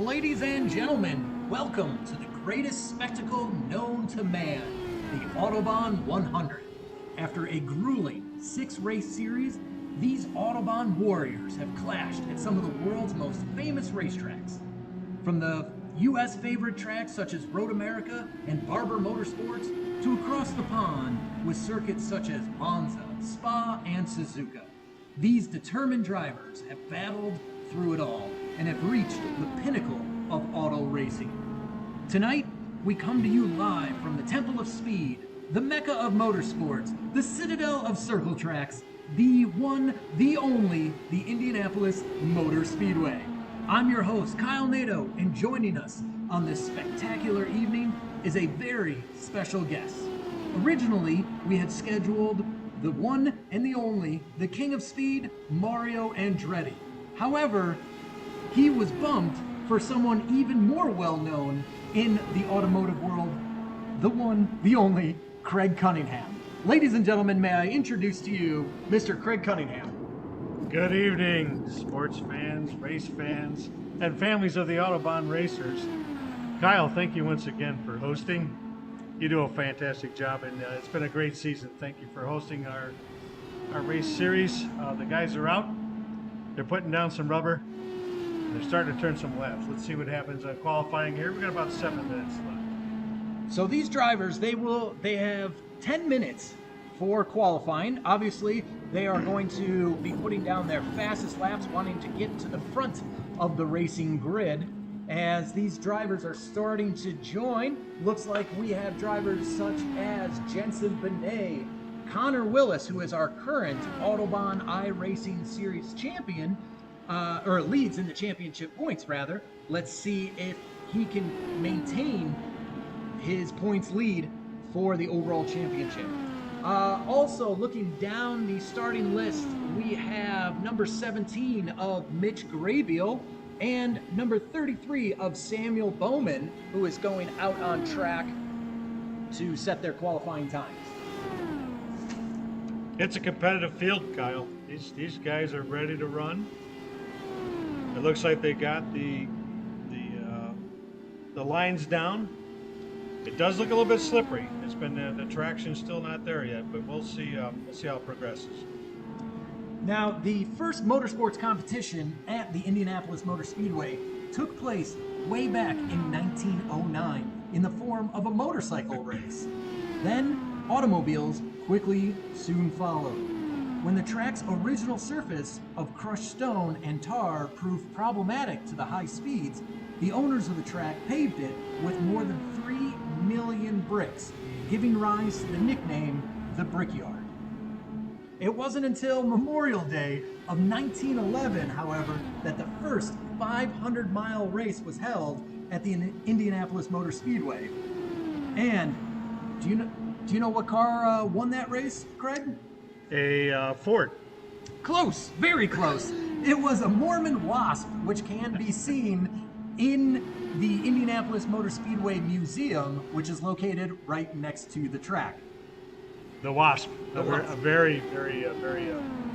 Ladies and gentlemen, welcome to the greatest spectacle known to man, the Autobahn 100. After a grueling 6-race series, these Autobahn warriors have clashed at some of the world's most famous racetracks. From the U.S. favorite tracks such as Road America and Barber Motorsports, to across the pond with circuits such as Monza, Spa, and Suzuka. These determined drivers have battled through it all and have reached the pinnacle of auto racing. Tonight, we come to you live from the Temple of Speed, the Mecca of motorsports, the Citadel of circle tracks, the one, the only, the Indianapolis Motor Speedway. I'm your host, Kyle Nato, and joining us on this spectacular evening is a very special guest. Originally, we had scheduled the one and the only, the King of Speed, Mario Andretti. However, he was bumped for someone even more well-known in the automotive world, the one, the only, Craig Cunningham. Ladies and gentlemen, may I introduce to you Mr. Craig Cunningham. Good evening, sports fans, race fans, and families of the Autobahn racers. Kyle, thank you once again for hosting. You do a fantastic job, and it's been a great season. Thank you for hosting our race series. The guys are out. They're putting down some rubber. They're starting to turn some laps. Let's see what happens on qualifying here. We've got about 7 minutes left. So these drivers, they have 10 minutes for qualifying. Obviously, they are going to be putting down their fastest laps, wanting to get to the front of the racing grid. As these drivers are starting to join, looks like we have drivers such as Jensen Benet, Connor Willis, who is our current Autobahn iRacing Series champion, or leads in the championship points, rather. Let's see if he can maintain his points lead for the overall championship. Also, looking down the starting list, we have number 17 of Mitch Graybiel and number 33 of Samuel Bowman, who is going out on track to set their qualifying times. It's a competitive field, Kyle. These guys are ready to run. It looks like they got the lines down. It does look a little bit slippery. It's been the traction's still not there yet, but we'll see. We'll see how it progresses. Now, the first motorsports competition at the Indianapolis Motor Speedway took place way back in 1909 in the form of a motorcycle race. Then, automobiles quickly soon followed. When the track's original surface of crushed stone and tar proved problematic to the high speeds, the owners of the track paved it with more than 3 million bricks, giving rise to the nickname the Brickyard. It wasn't until Memorial Day of 1911, however, that the first 500-mile race was held at the Indianapolis Motor Speedway. And do you know what car won that race, Craig? A Ford. Close, very close. It was a Mormon Wasp, which can be seen in the Indianapolis Motor Speedway Museum, which is located right next to the track. The Wasp. A very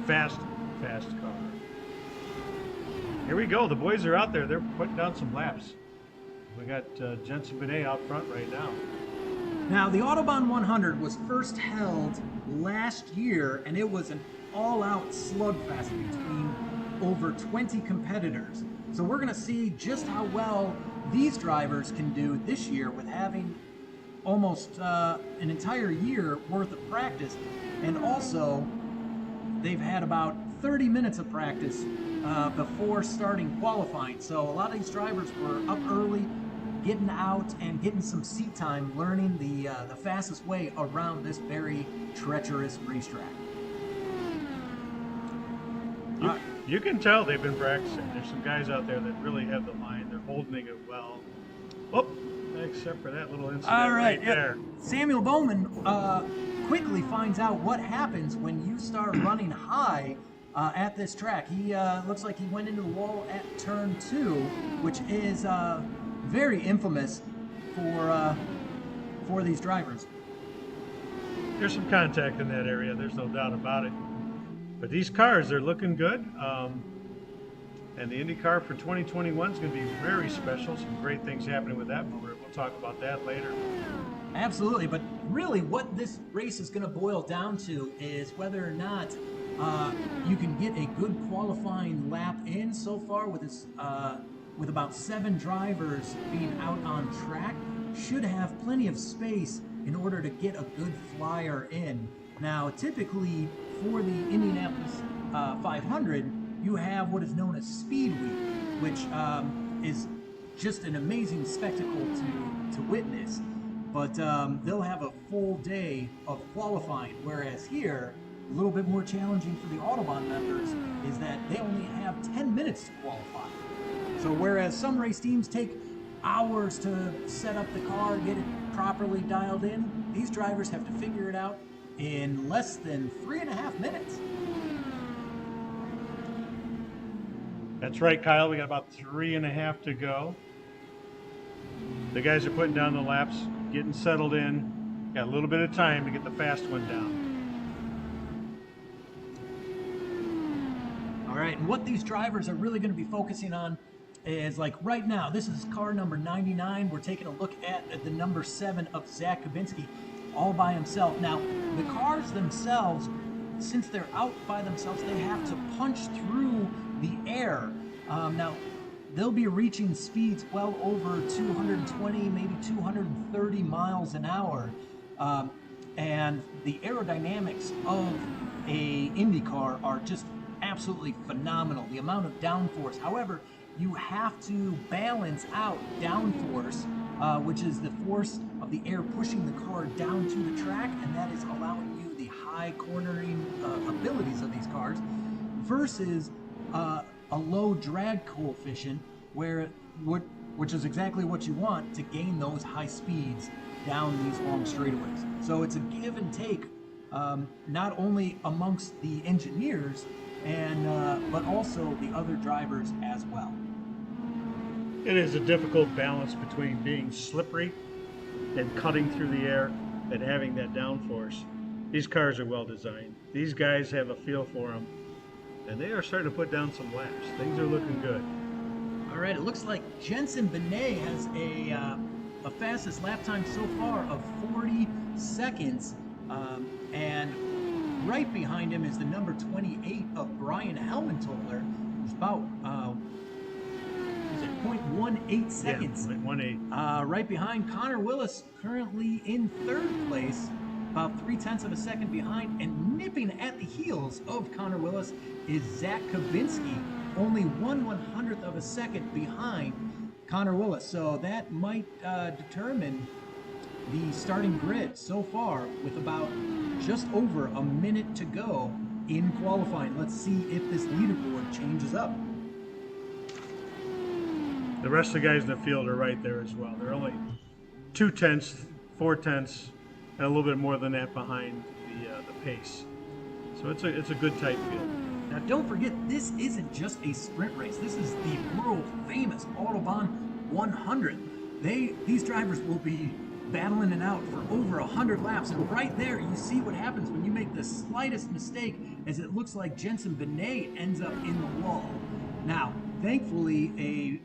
fast car. Here we go. The boys are out there. They're putting down some laps. We got Jensen Benet out front right now. Now, the Autobahn 100 was first held last year, and it was an all-out slugfest between over 20 competitors. So we're going to see just how well these drivers can do this year with having almost an entire year worth of practice, and also they've had about 30 minutes of practice before starting qualifying. So a lot of these drivers were up early, getting out and getting some seat time, learning the fastest way around this very treacherous racetrack. You can tell they've been practicing. There's some guys out there that really have the line. They're holding it well. Oh, except for that little incident right there. Samuel Bowman quickly finds out what happens when you start running high at this track. He looks like he went into the wall at turn 2, which is very infamous for these drivers. There's some contact in that area. There's no doubt about it. But these cars, they're looking good. And the IndyCar for 2021 is going to be very special. Some great things happening with that motor. We'll talk about that later. Absolutely, but really what this race is going to boil down to is whether or not you can get a good qualifying lap in so far with this, with about 7 drivers being out on track. Should have plenty of space in order to get a good flyer in. Now, typically for the Indianapolis 500, you have what is known as Speedway, which is just an amazing spectacle to witness. But they'll have a full day of qualifying, whereas here, a little bit more challenging for the Autobahn members is that they only have 10 minutes to qualify. So whereas some race teams take hours to set up the car, get it properly dialed in, these drivers have to figure it out in less than 3.5 minutes. That's right, Kyle. We got about 3.5 to go. The guys are putting down the laps, getting settled in. Got a little bit of time to get the fast one down. All right, and what these drivers are really going to be focusing on is, like right now, this is car number 99. We're taking a look at the number 7 of Zach Kabinski all by himself. Now, the cars themselves, since they're out by themselves, they have to punch through the air. Now, they'll be reaching speeds well over 220, maybe 230 miles an hour. And the aerodynamics of a Indy car are just absolutely phenomenal. The amount of downforce. However, you have to balance out downforce, which is the force of the air pushing the car down to the track, and that is allowing you the high cornering abilities of these cars, versus a low drag coefficient, which is exactly what you want to gain those high speeds down these long straightaways. So it's a give and take, not only amongst the engineers but also the other drivers as well. It is a difficult balance between being slippery and cutting through the air and having that downforce. These cars are well designed. These guys have a feel for them, and they are starting to put down some laps. Things are looking good. All right, it looks like Jensen Benet has a fastest lap time so far of 40 seconds, and right behind him is the number 28 of Brian Helmentoller, who's about 0.18 seconds. Yeah, 0.18. Right behind Connor Willis, currently in 3rd place, about 0.3 of a second behind, and nipping at the heels of Connor Willis is Zach Kabinski, only 1/100th of a second behind Connor Willis. So that might determine the starting grid so far, with about just over a minute to go in qualifying. Let's see if this leaderboard changes up. The rest of the guys in the field are right there as well. They're only 0.2, 0.4, and a little bit more than that behind the pace. So it's a good tight field. Now, don't forget, this isn't just a sprint race. This is the world famous Autobahn 100. These drivers will be battling it out for over 100 laps, and right there you see what happens when you make the slightest mistake, as it looks like Jensen Benet ends up in the wall. Now, thankfully,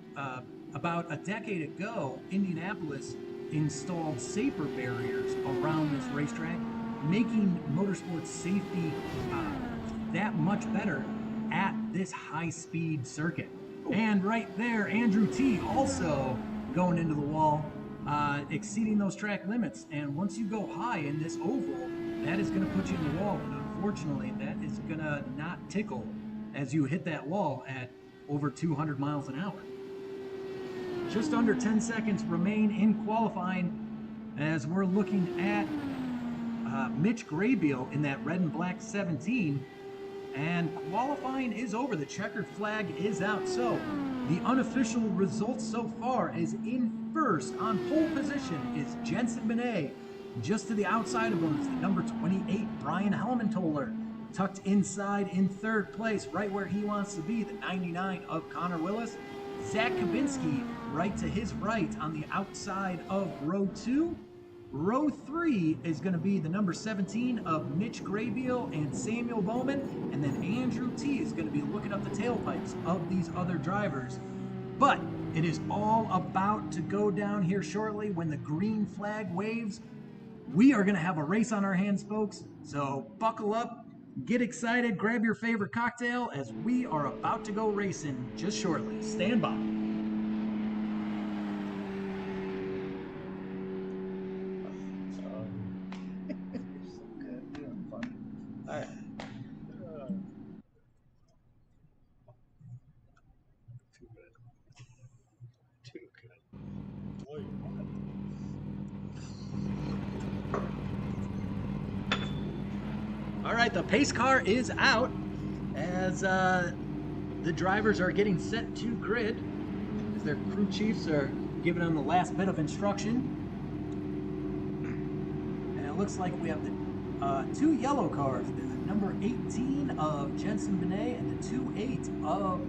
about a decade ago, Indianapolis installed safer barriers around this racetrack, making motorsports safety that much better at this high-speed circuit. And right there, Andrew T. also going into the wall, exceeding those track limits. And once you go high in this oval, that is going to put you in the wall. And unfortunately, that is going to not tickle as you hit that wall at over 200 miles an hour. Just under 10 seconds remain in qualifying, as we're looking at Mitch Graybiel in that red and black 17. And qualifying is over. The checkered flag is out. So the unofficial results so far is in first on pole position is Jensen Benet. Just to the outside of him is the number 28, Brian Helmentoller. Tucked inside in 3rd place, right where he wants to be, the 99 of Connor Willis. Zach Kabinski right to his right on the outside of row 2. Row 3 is going to be the number 17 of Mitch Graybiel and Samuel Bowman. And then Andrew T. is is going to be looking up the tailpipes of these other drivers. But it is all about to go down here shortly when the green flag waves. We are going to have a race on our hands, folks. So buckle up, get excited, grab your favorite cocktail as we are about to go racing just shortly. Stand by. All right. Too good. Boy, what? All right, the pace car is out as the drivers are getting set to grid as their crew chiefs are giving them the last bit of instruction. And it looks like we have the two yellow cars, the number 18 of Jensen Benet and the 2-8 of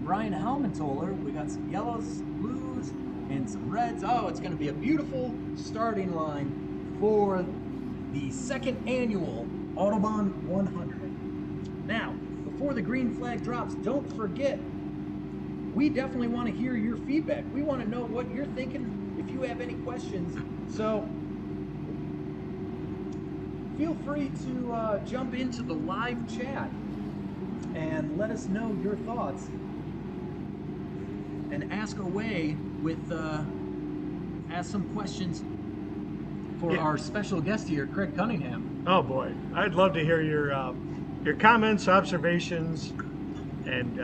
Brian Helmentoller. We got some yellows, blues, and some reds. Oh, it's going to be a beautiful starting line for the second annual Autobahn 100. Now, before the green flag drops, don't forget, we definitely want to hear your feedback. We want to know what you're thinking, if you have any questions. So, feel free to jump into the live chat and let us know your thoughts. And ask away with, ask some questions for our special guest here, Craig Cunningham. Oh boy, I'd love to hear your comments, observations, and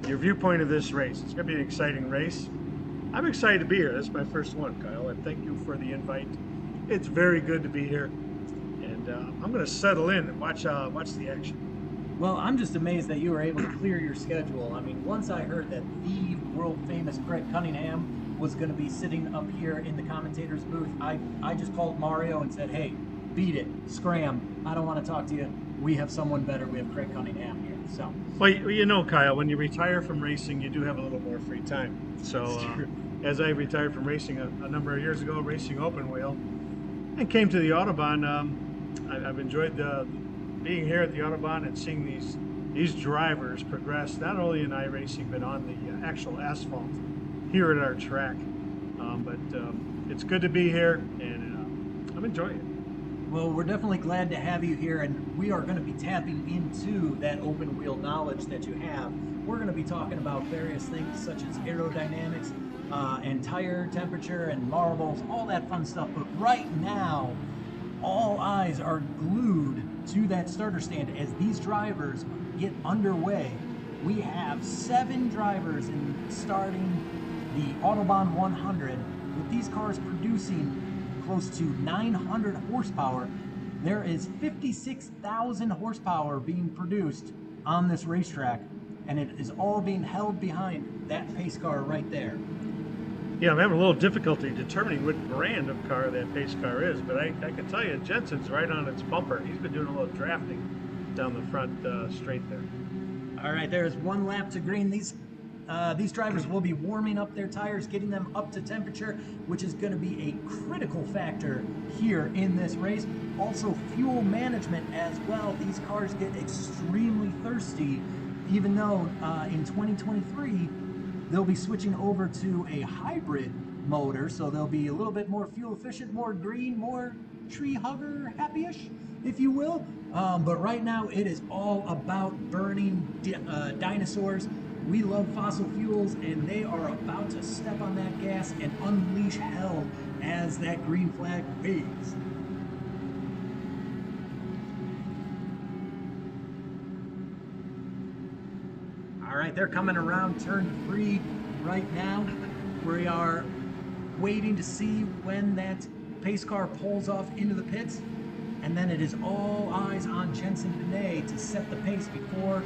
your viewpoint of this race. It's going to be an exciting race. I'm excited to be here. This is my first one, Kyle, and thank you for the invite. It's very good to be here, and I'm going to settle in and watch the action. Well, I'm just amazed that you were able to clear your schedule. I mean, once I heard that the world-famous Craig Cunningham was going to be sitting up here in the commentator's booth, I just called Mario and said, hey, beat it, scram. I don't want to talk to you. We have someone better. We have Craig Cunningham here. So. Well, you know, Kyle, when you retire from racing, you do have a little more free time. So, as I retired from racing a number of years ago, racing open wheel, and came to the Autobahn, I've enjoyed being here at the Autobahn and seeing these drivers progress, not only in iRacing, but on the actual asphalt here at our track. But it's good to be here, and I'm enjoying it. Well, we're definitely glad to have you here, and we are going to be tapping into that open wheel knowledge that you have. We're going to be talking about various things such as aerodynamics and tire temperature and marbles, all that fun stuff. But right now, all eyes are glued to that starter stand as these drivers get underway. We have 7 drivers starting the Autobahn 100, with these cars producing close to 900 horsepower. There is 56,000 horsepower being produced on this racetrack, and it is all being held behind that pace car right there. Yeah, I'm having a little difficulty determining what brand of car that pace car is, but I can tell you Jensen's right on its bumper. He's been doing a little drafting down the front straight there. All right, there's 1 lap to green. These drivers will be warming up their tires, getting them up to temperature, which is going to be a critical factor here in this race. Also, fuel management as well. These cars get extremely thirsty, even though in 2023, they'll be switching over to a hybrid motor, so they'll be a little bit more fuel efficient, more green, more tree hugger happy-ish, if you will. But right now, it is all about burning dinosaurs. We love fossil fuels, and they are about to step on that gas and unleash hell as that green flag waves. All right, they're coming around turn 3 right now. We are waiting to see when that pace car pulls off into the pits, and then it is all eyes on Jensen Benet to set the pace before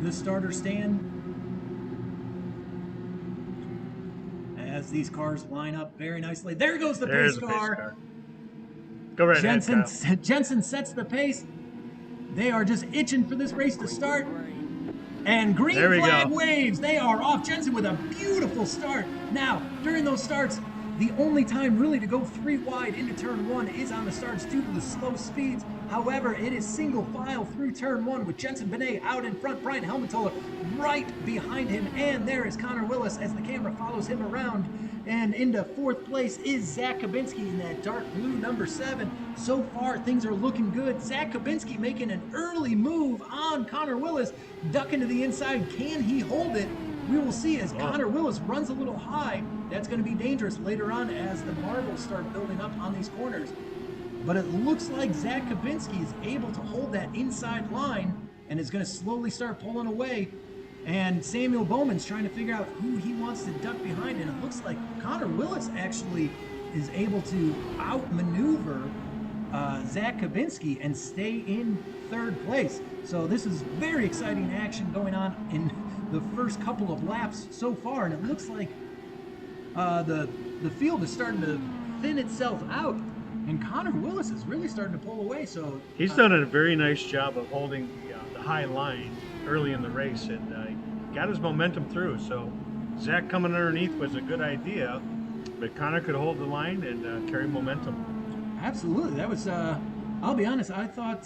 the starter stand, as these cars line up very nicely. There goes the pace car. Go right Jensen, ahead, Kyle. Jensen sets the pace. They are just itching for this race to start. And green flag waves. They are off. Jensen with a beautiful start. Now, during those starts, The only time really to go 3 wide into turn 1 is on the starts due to the slow speeds. However, it is single file through turn 1 with Jensen Benet out in front, Brian Helmetoller right behind him, and there is Connor Willis as the camera follows him around. And into 4th place is Zach Kabinski in that dark blue number 7. So far, things are looking good. Zach Kabinski making an early move on Connor Willis, ducking to the inside. Can he hold it? We will see as Connor Willis runs a little high. That's going to be dangerous later on as the marbles start building up on these corners. But it looks like Zach Kabinski is able to hold that inside line and is going to slowly start pulling away. And Samuel Bowman's trying to figure out who he wants to duck behind, and it looks like Connor Willis actually is able to outmaneuver Zach Kabinski and stay in 3rd place. So this is very exciting action going on in the first couple of laps so far, and it looks like the field is starting to thin itself out, and Connor Willis is really starting to pull away. So he's done a very nice job of holding the high line early in the race, and got his momentum through. So Zach coming underneath was a good idea, but Connor could hold the line and carry momentum. Absolutely. That was, I'll be honest, I thought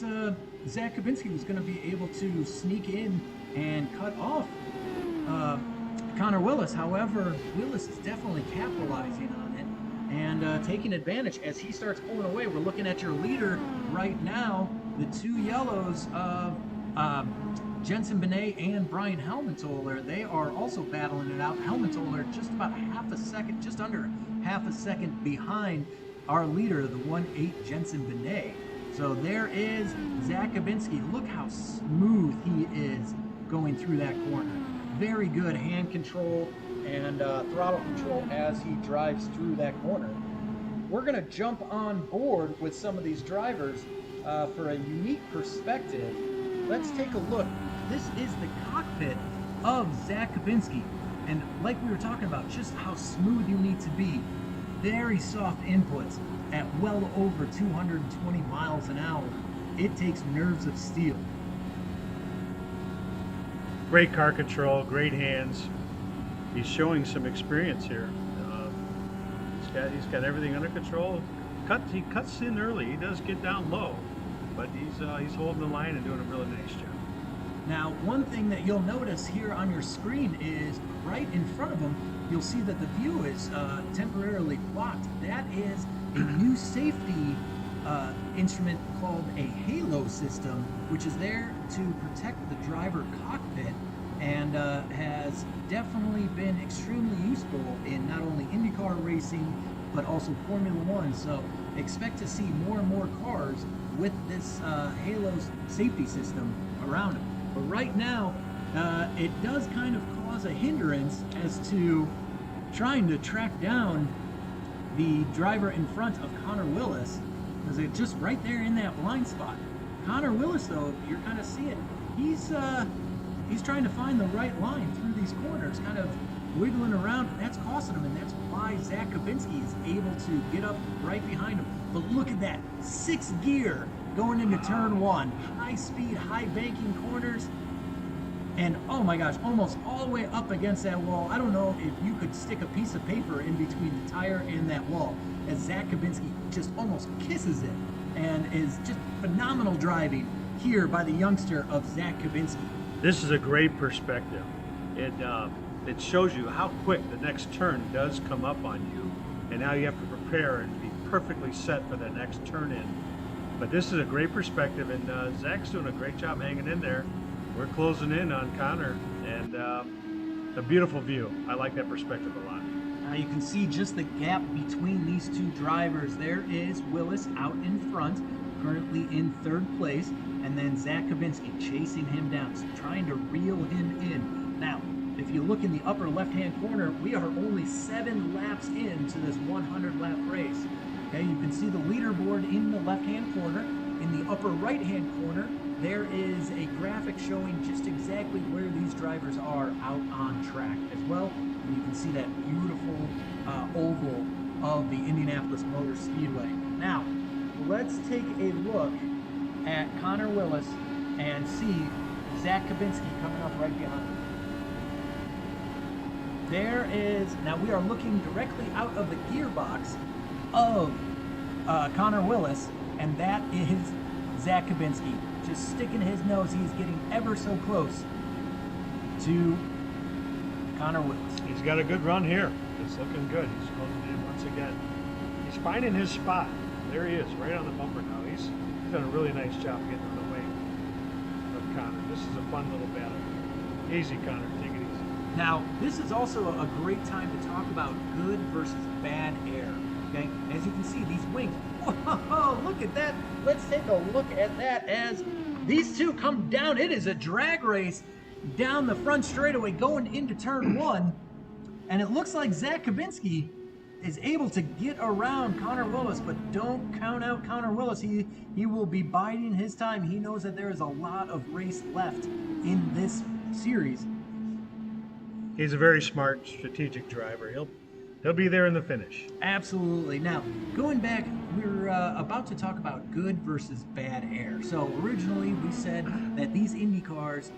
Zach Kabinski was going to be able to sneak in and cut off Connor Willis. However, Willis is definitely capitalizing on it and taking advantage as he starts pulling away. We're looking at your leader right now, the 2 yellows of Jensen Benet and Brian Helmetoller. They are also battling it out. Helmetoller just about half a second, just under half a second behind our leader, the 1-8 Jensen Benet. So there is Zach Kabinski. Look how smooth he is going through that corner. Very good hand control and throttle control as he drives through that corner. We're going to jump on board with some of these drivers for a unique perspective. Let's take a look. This is the cockpit of Zach Kabinski. And like we were talking about, just how smooth you need to be. Very soft inputs at well over 220 miles an hour. It takes nerves of steel. Great car control, great hands. He's showing some experience here. He's got everything under control. He cuts in early. He does get down low, but he's holding the line and doing a really nice job. Now, one thing that you'll notice here on your screen is right in front of him, you'll see that the view is temporarily blocked. That is a new safety instrument called a halo system, which is there to protect the driver cockpit and has definitely been extremely useful in not only IndyCar racing, but also Formula One. So expect to see more and more cars with this halo safety system around them. But right now, it does kind of cause a hindrance as to trying to track down the driver in front of Connor Willis, because it's just right there in that blind spot. Connor Willis, though, you're kind of seeing, he's trying to find the right line through these corners, kind of wiggling around, and that's costing him, and that's why Zach Kabinski is able to get up right behind him. But look at that, 6th gear going into turn 1, high speed, high banking corners, and oh my gosh, almost all the way up against that wall. I don't know if you could stick a piece of paper in between the tire and that wall, as Zach Kabinski just almost kisses it, and is just phenomenal driving here by the youngster of Zach Kabinski. This is a great perspective. It shows you how quick the next turn does come up on you, and now you have to prepare and be perfectly set for the next turn in. But this is a great perspective, and Zach's doing a great job hanging in there. We're closing in on Connor, and a beautiful view. I like that perspective a lot. Now you can see just the gap between these two drivers. There is Willis out in front, currently in 3rd place, and then Zach Kabinski chasing him down, so trying to reel him in. Now, if you look in the upper left-hand corner, we are only 7 laps into this 100-lap race. Okay, you can see the leaderboard in the left-hand corner. In the upper right-hand corner, there is a graphic showing just exactly where these drivers are out on track as well. And you can see that beautiful oval of the Indianapolis Motor Speedway. Now, let's take a look at Connor Willis and see Zach Kabinski coming up right behind him. there is, now we are looking directly out of the gearbox of Connor Willis, and that is Zach Kabinski. Just sticking his nose, he's getting ever so close to Connor Willis. He's got a good run here. It's looking good. He's closing in once again. He's finding his spot. There he is, right on the bumper now. He's done a really nice job getting in the way of Connor. This is a fun little battle. Easy, Connor. Take it easy. Now, this is also a great time to talk about good versus bad air. Okay, as you can see, these wings. Whoa, look at that. Let's take a look at that as these two come down. It is a drag race down the front straightaway going into turn one. And it looks like Zach Kabinski is able to get around Connor Willis, but don't count out Connor Willis. He will be biding his time. He knows that there is a lot of race left in this series. He's a very smart, strategic driver. He'll be there in the finish. Absolutely. Now, going back, we're about to talk about good versus bad air. So originally we said that these Indy cars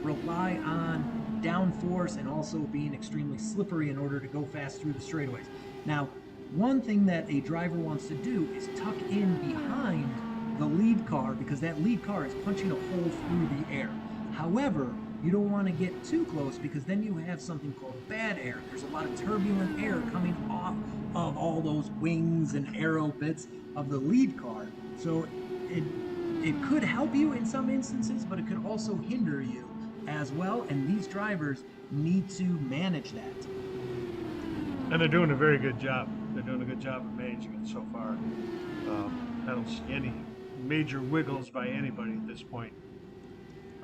rely on downforce and also being extremely slippery in order to go fast through the straightaways. Now, one thing that a driver wants to do is tuck in behind the lead car, because that lead car is punching a hole through the air. However, you don't want to get too close, because then you have something called bad air. There's a lot of turbulent air coming off of all those wings and aero bits of the lead car. So it could help you in some instances, but it could also hinder you as well, and these drivers need to manage that. And they're doing a very good job. They're doing a good job of managing it so far. I don't see any major wiggles by anybody at this point.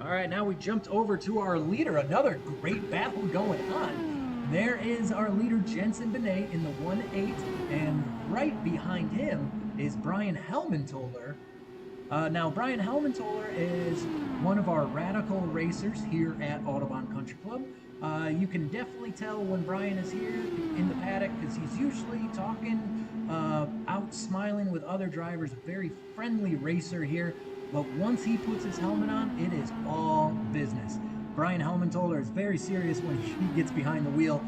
All right, now we jumped over to our leader. Another great battle going on. There is our leader, Jensen Benet, in the 1-8, and right behind him is Brian Helmentoller. Now, Brian Helmentoller is one of our radical racers here at Autobahn Country Club. You can definitely tell when Brian is here in the paddock, because he's usually talking, out smiling with other drivers. A very friendly racer here. But once he puts his helmet on, it is all business. Brian Helmentoller is very serious when he gets behind the wheel,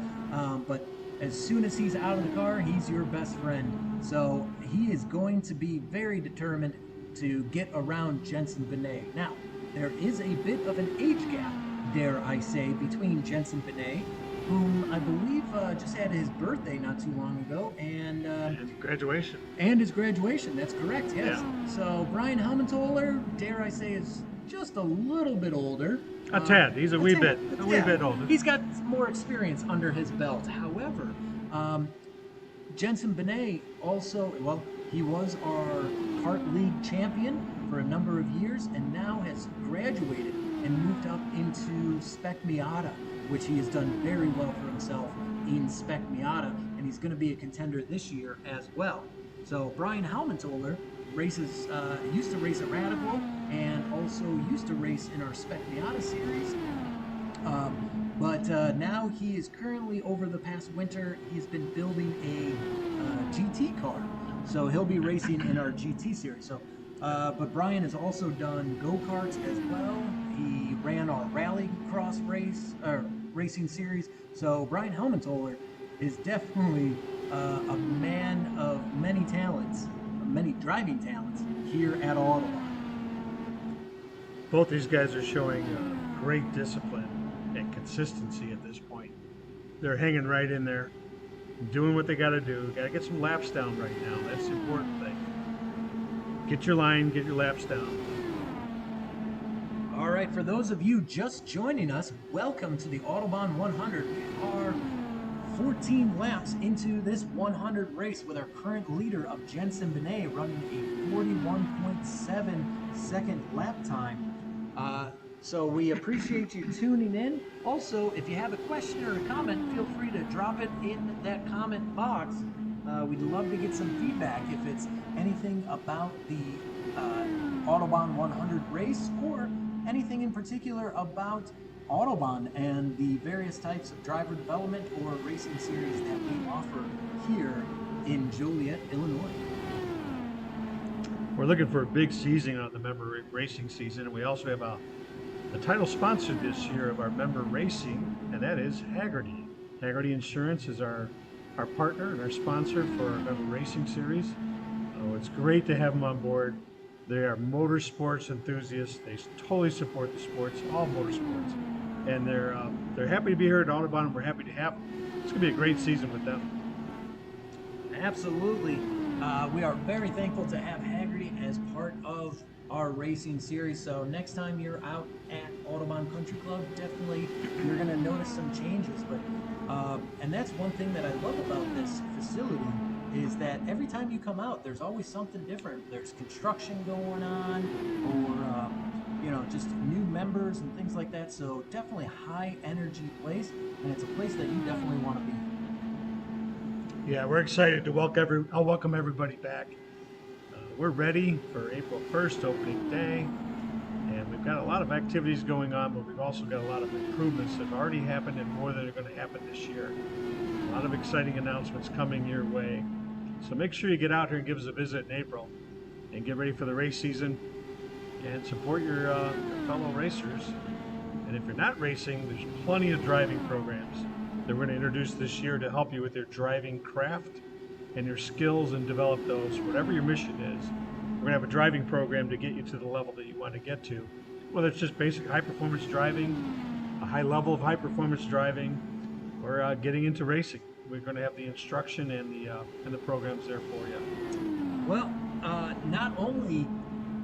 but as soon as he's out of the car, he's your best friend. So he is going to be very determined to get around Jensen Benet. Now, there is a bit of an age gap, dare I say, between Jensen Benet, whom I believe just had his birthday not too long ago, and graduation. And his graduation, that's correct, yes. Yeah. So Brian Helmentoller, dare I say, is just a little bit older. A tad. He's a wee bit older. He's got more experience under his belt. However, Jensen Benet also, well, he was our kart league champion for a number of years, and now has graduated and moved up into Spec Miata, which he has done very well for himself in Spec Miata, and he's going to be a contender this year as well. So Brian Helmentoller races, used to race at Radical, and also used to race in our Spec Miata series. But now he is currently, over the past winter, he's been building a GT car. So he'll be racing in our GT series. So, but Brian has also done go-karts as well. He ran our rally cross racing series. So Brian Helmentoller is definitely a man of many talents, many driving talents here at Autobahn. Both these guys are showing great discipline and consistency at this point. They're hanging right in there, doing what they got to do. Got to get some laps down right now. That's the important thing. Get your line, get your laps down. All right, for those of you just joining us, welcome to the Autobahn 100. We are 14 laps into this 100 race with our current leader of Jensen Benet running a 41.7 second lap time. So we appreciate you tuning in. Also, if you have a question or a comment, feel free to drop it in that comment box. We'd love to get some feedback if it's anything about the Autobahn 100 race, or anything in particular about Autobahn and the various types of driver development or racing series that we offer here in Joliet, Illinois. We're looking for a big season on the member racing season, and we also have the title sponsor this year of our member racing, and that is Haggerty. Haggerty Insurance is our partner and our sponsor for our Metal Racing Series. It's great to have them on board. They are motorsports enthusiasts. They totally support the sports, all motorsports, and they're happy to be here at Autobahn, and we're happy to have them. It's going to be a great season with them. Absolutely. We are very thankful to have Haggerty as part of our racing series. So next time you're out at Autobahn Country Club, definitely you're going to notice some changes. And that's one thing that I love about this facility is that every time you come out, there's always something different. There's construction going on, or just new members and things like that. So definitely a high energy place, and it's a place that you definitely want to be. Yeah, we're excited to welcome everybody back. We're ready for April 1st, opening day, and we've got a lot of activities going on, but we've also got a lot of improvements that have already happened and more that are going to happen this year. A lot of exciting announcements coming your way. So make sure you get out here and give us a visit in April and get ready for the race season and support your fellow racers. And if you're not racing, there's plenty of driving programs that we're going to introduce this year to help you with your driving craft and your skills and develop those. Whatever your mission is, we're going to have a driving program to get you to the level that you want to get to. Whether it's just basic high-performance driving, a high level of high-performance driving, or getting into racing. We're going to have the instruction and the programs there for you. Well, not only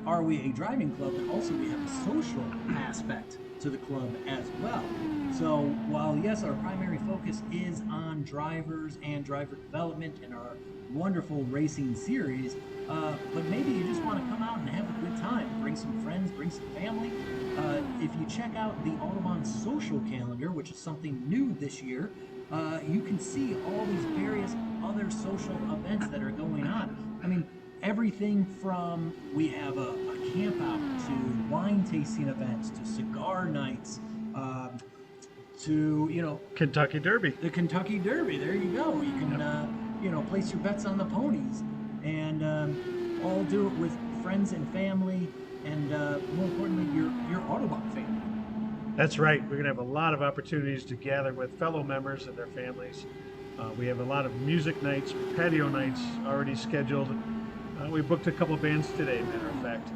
are we a driving club, but also we have a social aspect to the club as well. So while yes, our primary focus is on drivers and driver development and our wonderful racing series, but maybe you just want to come out and have a good time, bring some friends, bring some family. If you check out the Autobahn social calendar, which is something new this year, you can see all these various other social events that are going on. I mean, everything from we have a camp out to wine tasting events to cigar nights to Kentucky Derby. The Kentucky Derby. There you go. You can place your bets on the ponies and all do it with friends and family and more importantly your Autobahn family. That's right. We're going to have a lot of opportunities to gather with fellow members and their families. We have a lot of music nights, patio nights already scheduled. We booked a couple of bands today, matter of fact.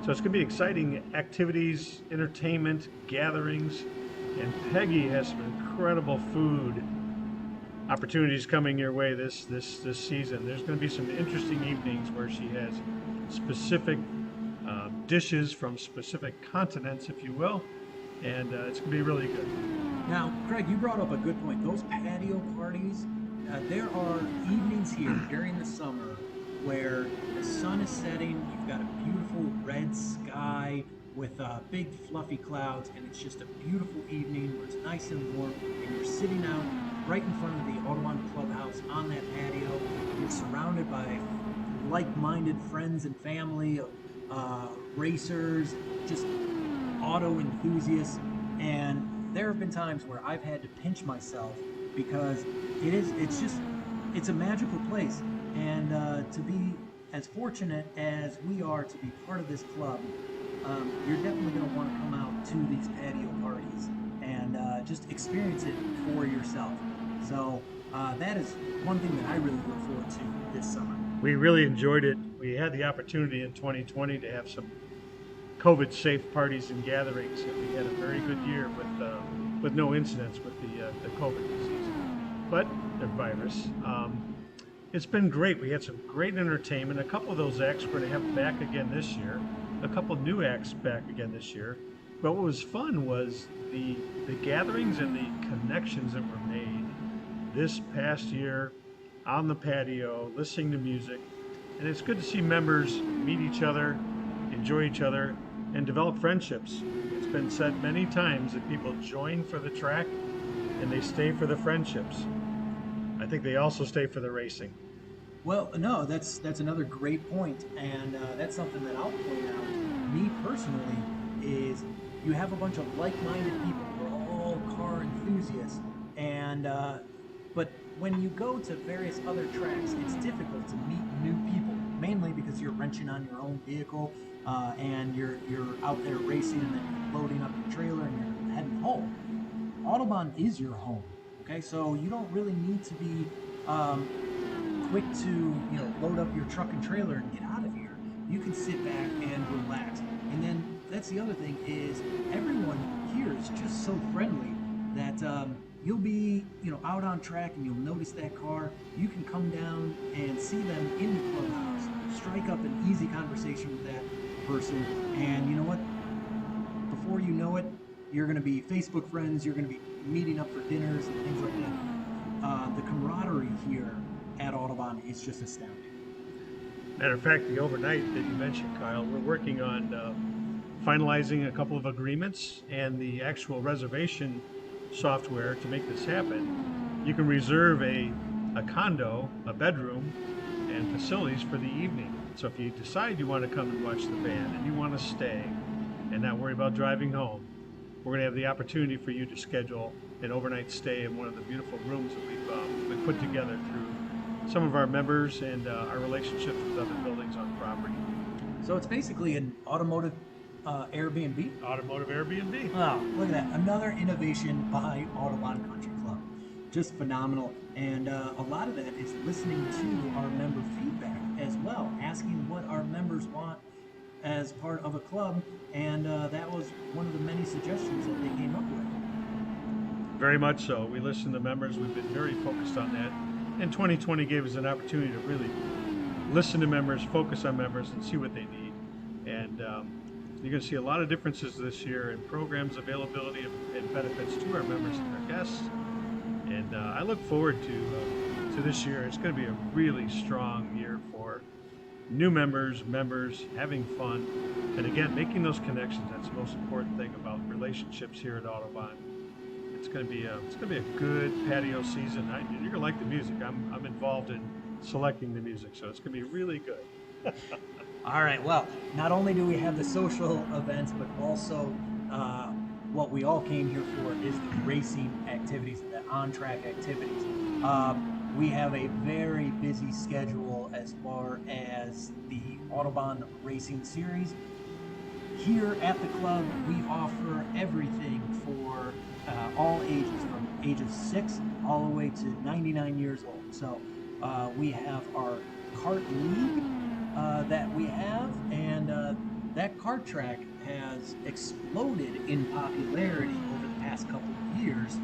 So it's going to be exciting activities, entertainment, gatherings, and Peggy has some incredible food opportunities coming your way this season. There's going to be some interesting evenings where she has specific dishes from specific continents, if you will, and it's going to be really good. Now, Craig, you brought up a good point. Those patio parties, there are evenings here during the summer where the sun is setting, you've got a beautiful red sky with big fluffy clouds, and it's just a beautiful evening where it's nice and warm, and you're sitting out right in front of the Autobahn Clubhouse on that patio. You're surrounded by like-minded friends and family, racers, just auto enthusiasts, and there have been times where I've had to pinch myself because it's a magical place. And to be as fortunate as we are to be part of this club, you're definitely going to want to come out to these patio parties and just experience it for yourself. So that is one thing that I really look forward to this summer. We really enjoyed it. We had the opportunity in 2020 to have some COVID-safe parties and gatherings, and we had a very good year with no incidents with the COVID disease, but the virus. It's been great. We had some great entertainment. A couple of those acts we're going to have back again this year. A couple of new acts back again this year. But what was fun was the gatherings and the connections that were made this past year on the patio, listening to music. And it's good to see members meet each other, enjoy each other, and develop friendships. It's been said many times that people join for the track and they stay for the friendships. I think they also stay for the racing. Well, no, that's another great point, and that's something that I'll point out. Me personally, is you have a bunch of like-minded people. We're all car enthusiasts, and but when you go to various other tracks, it's difficult to meet new people, mainly because you're wrenching on your own vehicle, and you're out there racing, and then you're loading up your trailer, and you're heading home. Autobahn is your home. Okay, so you don't really need to be quick to load up your truck and trailer and get out of here. You can sit back and relax. And then that's the other thing is everyone here is just so friendly that you'll be out on track and you'll notice that car. You can come down and see them in the clubhouse, strike up an easy conversation with that person, and you know what? Before you know it, you're going to be Facebook friends. You're going to be meeting up for dinners and things like that. The camaraderie here at Autobahn is just astounding. Matter of fact, the overnight that you mentioned, Kyle, we're working on finalizing a couple of agreements and the actual reservation software to make this happen. You can reserve a condo, a bedroom, and facilities for the evening. So if you decide you want to come and watch the band and you want to stay and not worry about driving home, we're going to have the opportunity for you to schedule an overnight stay in one of the beautiful rooms that we've put together through some of our members and our relationships with other buildings on property. So it's basically an automotive Airbnb? Automotive Airbnb. Oh, look at that. Another innovation by Autobahn Country Club. Just phenomenal. And a lot of that is listening to our member feedback as well, asking what our members want as part of a club, and that was one of the many suggestions that they came up with. Very much so. We listen to members. We've been very focused on that. And 2020 gave us an opportunity to really listen to members, focus on members, and see what they need. And you're going to see a lot of differences this year in programs, availability, and benefits to our members and our guests. And I look forward to this year. It's going to be a really strong year for new members, having fun, and again, making those connections. That's the most important thing about relationships here at Autobahn. It's going to be a good patio season. You're going to like the music. I'm involved in selecting the music, so it's going to be really good. All right. Well, not only do we have the social events, but also what we all came here for is the racing activities, the on-track activities. We have a very busy schedule as far as the Autobahn Racing Series. Here at the club, we offer everything for all ages, from ages 6 all the way to 99 years old. So we have our kart league that we have, and that kart track has exploded in popularity over the past couple of years.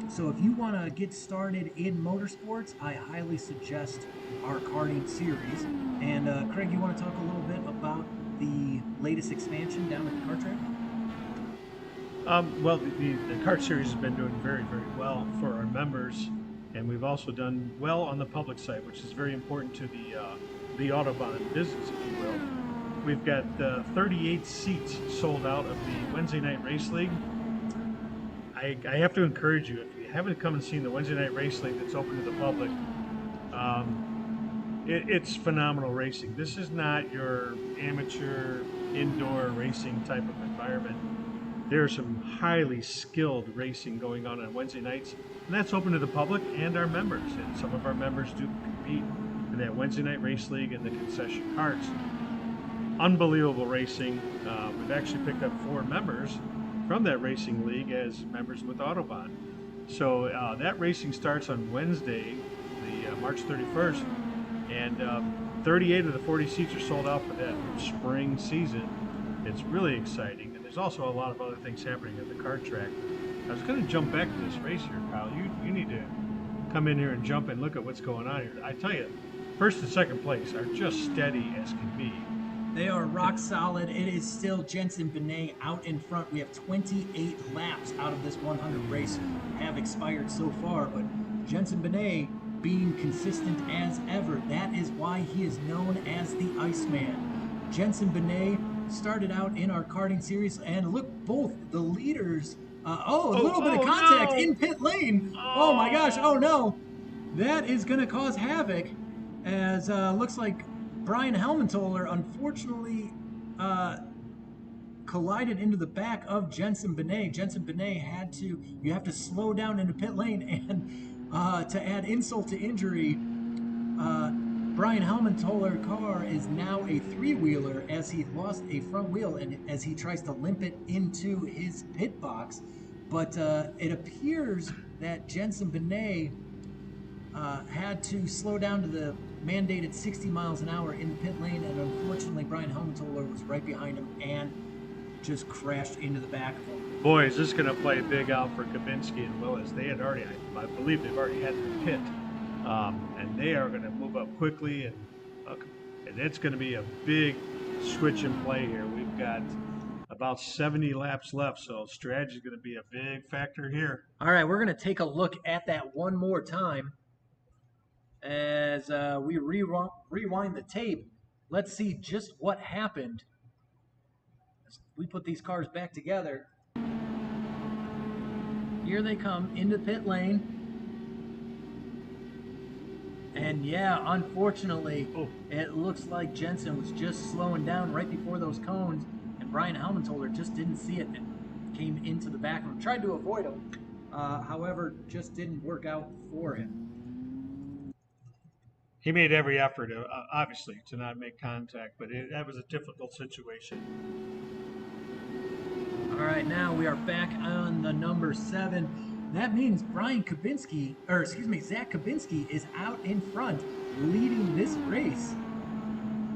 So if you want to get started in motorsports, I highly suggest our karting series. And Craig, you want to talk a little bit about the latest expansion down at the kart track? Well, the kart series has been doing very, very well for our members, and we've also done well on the public side, which is very important to the Autobahn business, if you will. We've got 38 seats sold out of the Wednesday Night Race League. I have to encourage you, if you haven't come and seen the Wednesday Night Race League that's open to the public, it's phenomenal racing. This is not your amateur indoor racing type of environment. There's some highly skilled racing going on Wednesday nights, and that's open to the public and our members. And some of our members do compete in that Wednesday Night Race League and the concession carts. Unbelievable racing. We've actually picked up 4 members from that racing league as members with Autobahn. So that racing starts on Wednesday, the March 31st, and 38 of the 40 seats are sold out for that spring season. It's really exciting, and there's also a lot of other things happening at the kart track. I was going to jump back to this race here, Kyle. You need to come in here and jump and look at what's going on here. I tell you, first and second place are just steady as can be. They are rock solid. It is still Jensen Benet out in front. We have 28 laps out of this 100 race have expired so far, but Jensen Benet being consistent as ever. That is why he is known as the Iceman. Jensen Benet started out in our karting series, and look, both the leaders. A little bit of contact in pit lane. Oh my gosh! Oh no, that is going to cause havoc. As looks like Brian Helmentoller unfortunately collided into the back of Jensen Benet. Jensen Benet you have to slow down into pit lane, and to add insult to injury, Brian Helmentoller's car is now a 3-wheeler as he lost a front wheel and as he tries to limp it into his pit box. But it appears that Jensen Benet had to slow down to the mandated 60 miles an hour in the pit lane, and unfortunately Brian Helmetoller was right behind him and just crashed into the back of him. Boy, is this going to play big out for Kabinski and Willis. They had already, I believe they've already had the pit, and they are going to move up quickly, and it's going to be a big switch in play here. We've got about 70 laps left, so strategy is going to be a big factor here. All right, we're going to take a look at that one more time as we rewind the tape. Let's see just what happened. We put these cars back together. Here they come into pit lane. And yeah, unfortunately, it looks like Jensen was just slowing down right before those cones, and Brian Helmetoller just didn't see it and came into the back of him. Tried to avoid him, however, just didn't work out for him. He made every effort, obviously, to not make contact, but that was a difficult situation. All right, now we are back on the number 7. That means Zach Kabinski is out in front, leading this race.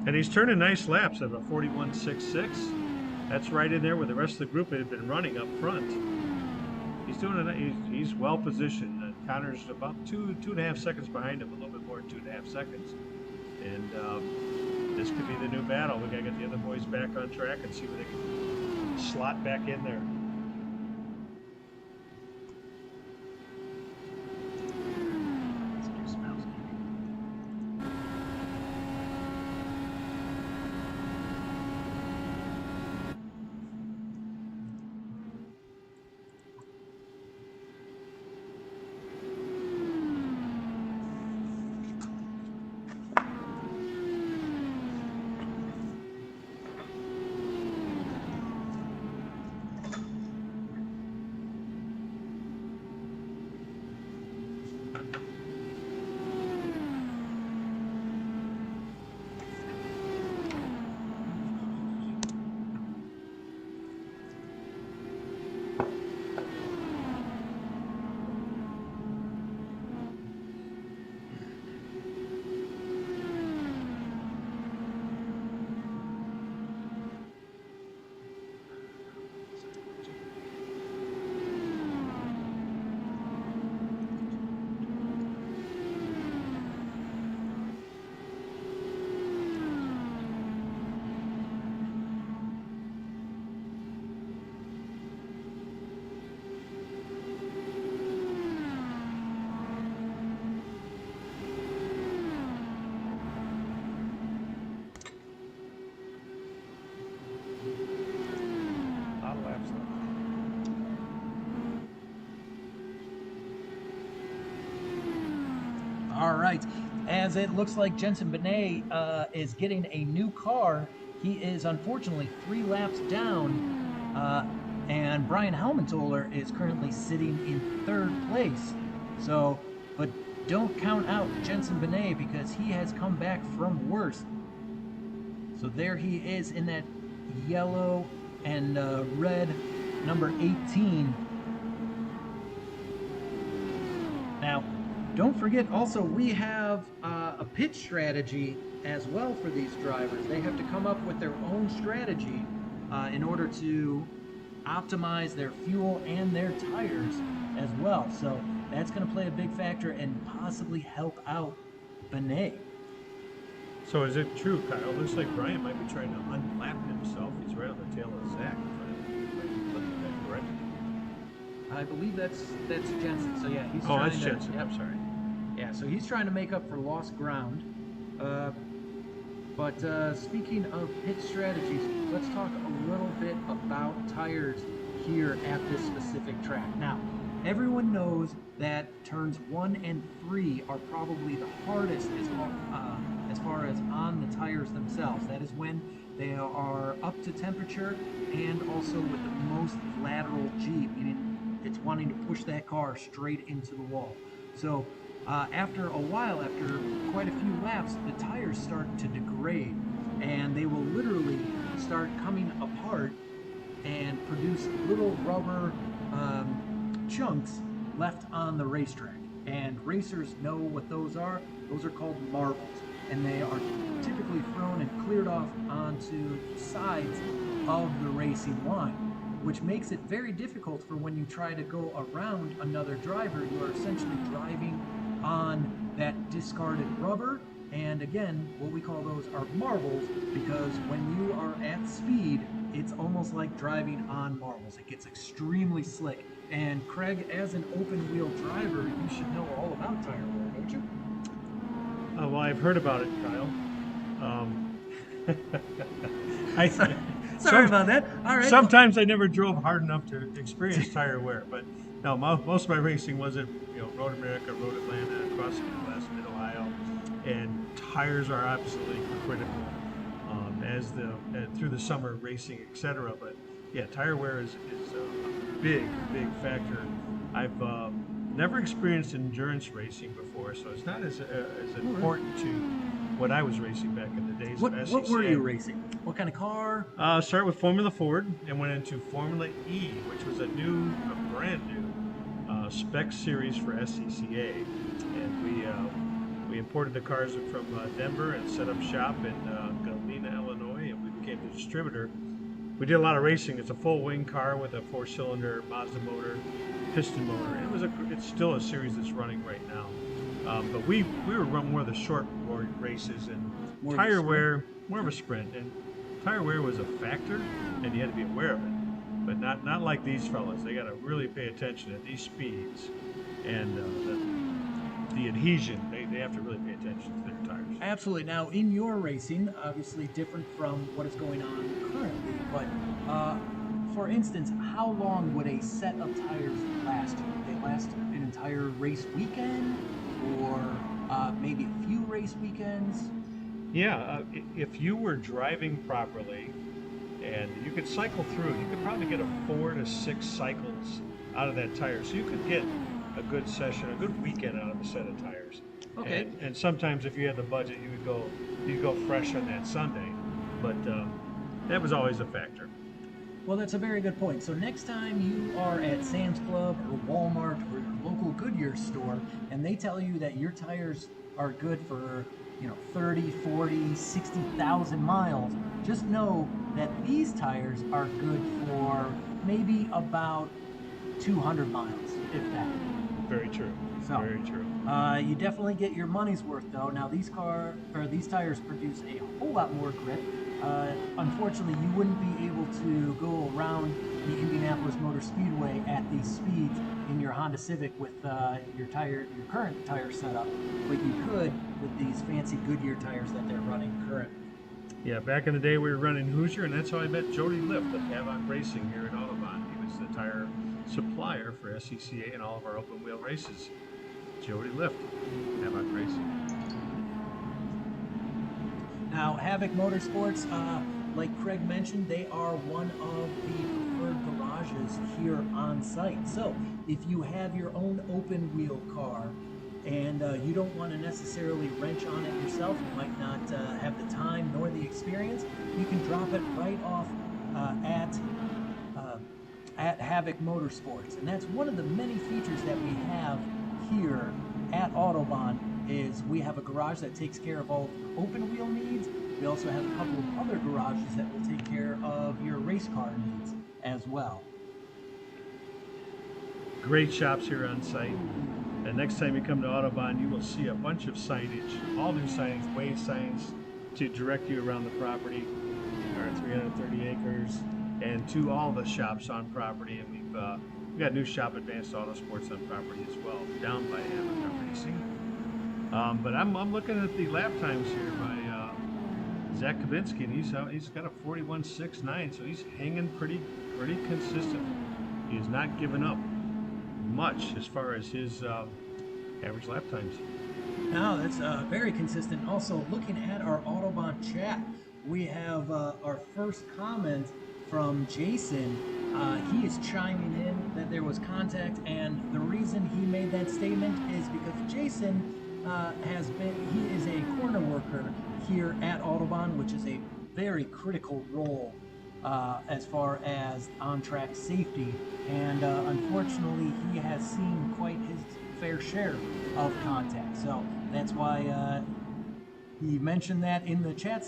And he's turning nice laps at a 41.66. That's right in there where the rest of the group had been running up front. He's doing it. He's well positioned. Connor's about two and a half seconds behind him, a little bit more than 2.5 seconds. And this could be the new battle. We got to get the other boys back on track and see where they can slot back in there. All right, as it looks like Jensen Benet is getting a new car. He is unfortunately 3 laps down, and Brian Helmetoller is currently sitting in 3rd place. So, but don't count out Jensen Benet because he has come back from worse. So there he is in that yellow and red number 18. Now, don't forget also we have a pit strategy as well for these drivers. They have to come up with their own strategy in order to optimize their fuel and their tires as well. So that's going to play a big factor and possibly help out Benet. So is it true, Kyle? Looks like Brian might be trying to unlap himself. He's right on the tail of Zach. Correct? I believe that's Jensen. So yeah, he's oh, trying that's to, Jensen. Yep. I'm sorry. Yeah, so he's trying to make up for lost ground. But speaking of pit strategies, let's talk a little bit about tires here at this specific track. Now, everyone knows that turns 1 and 3 are probably the hardest as far as on the tires themselves. That is when they are up to temperature and also with the most lateral G, meaning it's wanting to push that car straight into the wall. So after a while, after quite a few laps, the tires start to degrade and they will literally start coming apart and produce little rubber chunks left on the racetrack. And racers know what those are. Those are called marbles. And they are typically thrown and cleared off onto the sides of the racing line, which makes it very difficult for when you try to go around another driver. You are essentially driving on that discarded rubber. And again, what we call those are marbles, because when you are at speed, it's almost like driving on marbles. It gets extremely slick. And Craig, as an open wheel driver, you should know all about tire wear, don't you? Well, I've heard about it, Kyle. Sorry about that. All right. Sometimes I never drove hard enough to experience tire wear, but no, most of my racing was at Road America, Road Atlanta, across the Midwest, Mid Ohio, and tires are absolutely critical through the summer racing, etc. But yeah, tire wear is a big factor. I've never experienced endurance racing before, so it's not as important to what I was racing back in the days of SCCA. What were you racing? What kind of car? Started with Formula Ford and went into Formula E, which was a brand new spec series for SCCA. And we imported the cars from Denver and set up shop in Galena, Illinois, and we became the distributor. We did a lot of racing. It's a full wing car with a 4-cylinder Mazda motor, piston motor. And it's still a series that's running right now. But we were running more of the short races, and More tire wear, more of a sprint. And tire wear was a factor, and you had to be aware of it. But not like these fellas. They got to really pay attention at these speeds, and the adhesion. They have to really pay attention to their tires. Absolutely. Now, in your racing, obviously different from what is going on currently, but for instance, how long would a set of tires last you? Would they last an entire race weekend, or maybe a few race weekends? Yeah, if you were driving properly and you could cycle through, you could probably get 4 to 6 cycles out of that tire. So you could get a good session, a good weekend out of a set of tires. Okay. And sometimes if you had the budget, you'd go fresh on that Sunday. But that was always a factor. Well, that's a very good point. So next time you are at Sam's Club or Walmart or your local Goodyear store, and they tell you that your tires are good for 30, 40, 60,000 miles, just know that these tires are good for maybe about 200 miles, if that. Very true. So, very true. You definitely get your money's worth, though. Now, these tires produce a whole lot more grip. Unfortunately, you wouldn't be able to go around the Indianapolis Motor Speedway at these speeds in your Honda Civic with your current tire setup, but you could with these fancy Goodyear tires that they're running currently. Yeah, back in the day we were running Hoosier, and that's how I met Jody Lift of Havoc Racing here at Autobahn. He was the tire supplier for SCCA and all of our open wheel races. Jody Lift, Havoc Racing. Now, Havoc Motorsports, like Craig mentioned, they are one of the preferred garages here on site. So, if you have your own open wheel car and you don't want to necessarily wrench on it yourself, you might not have the time nor the experience, you can drop it right off at Havoc Motorsports. And that's one of the many features that we have here at Autobahn. Is we have a garage that takes care of all of your open wheel needs. We also have a couple of other garages that will take care of your race car needs as well. Great shops here on site. And next time you come to Autobahn, you will see a bunch of signage, all new signage, wave signs to direct you around the property, our 330 acres, and to all the shops on property. And we've got a new shop, Advanced Auto Sports, on property as well, down by Havoc Racing. But I'm looking at the lap times here by Zach Kabinski, and he's got a 41.69, so he's hanging pretty consistent. He's not given up much as far as his average lap times. Now that's very consistent. Also, looking at our Autobahn chat, we have our first comment from Jason. He is chiming in that there was contact, and the reason he made that statement is because Jason he is a corner worker here at Autobahn, which is a very critical role as far as on-track safety, and unfortunately, he has seen quite his fair share of contact. So that's why he mentioned that in the chat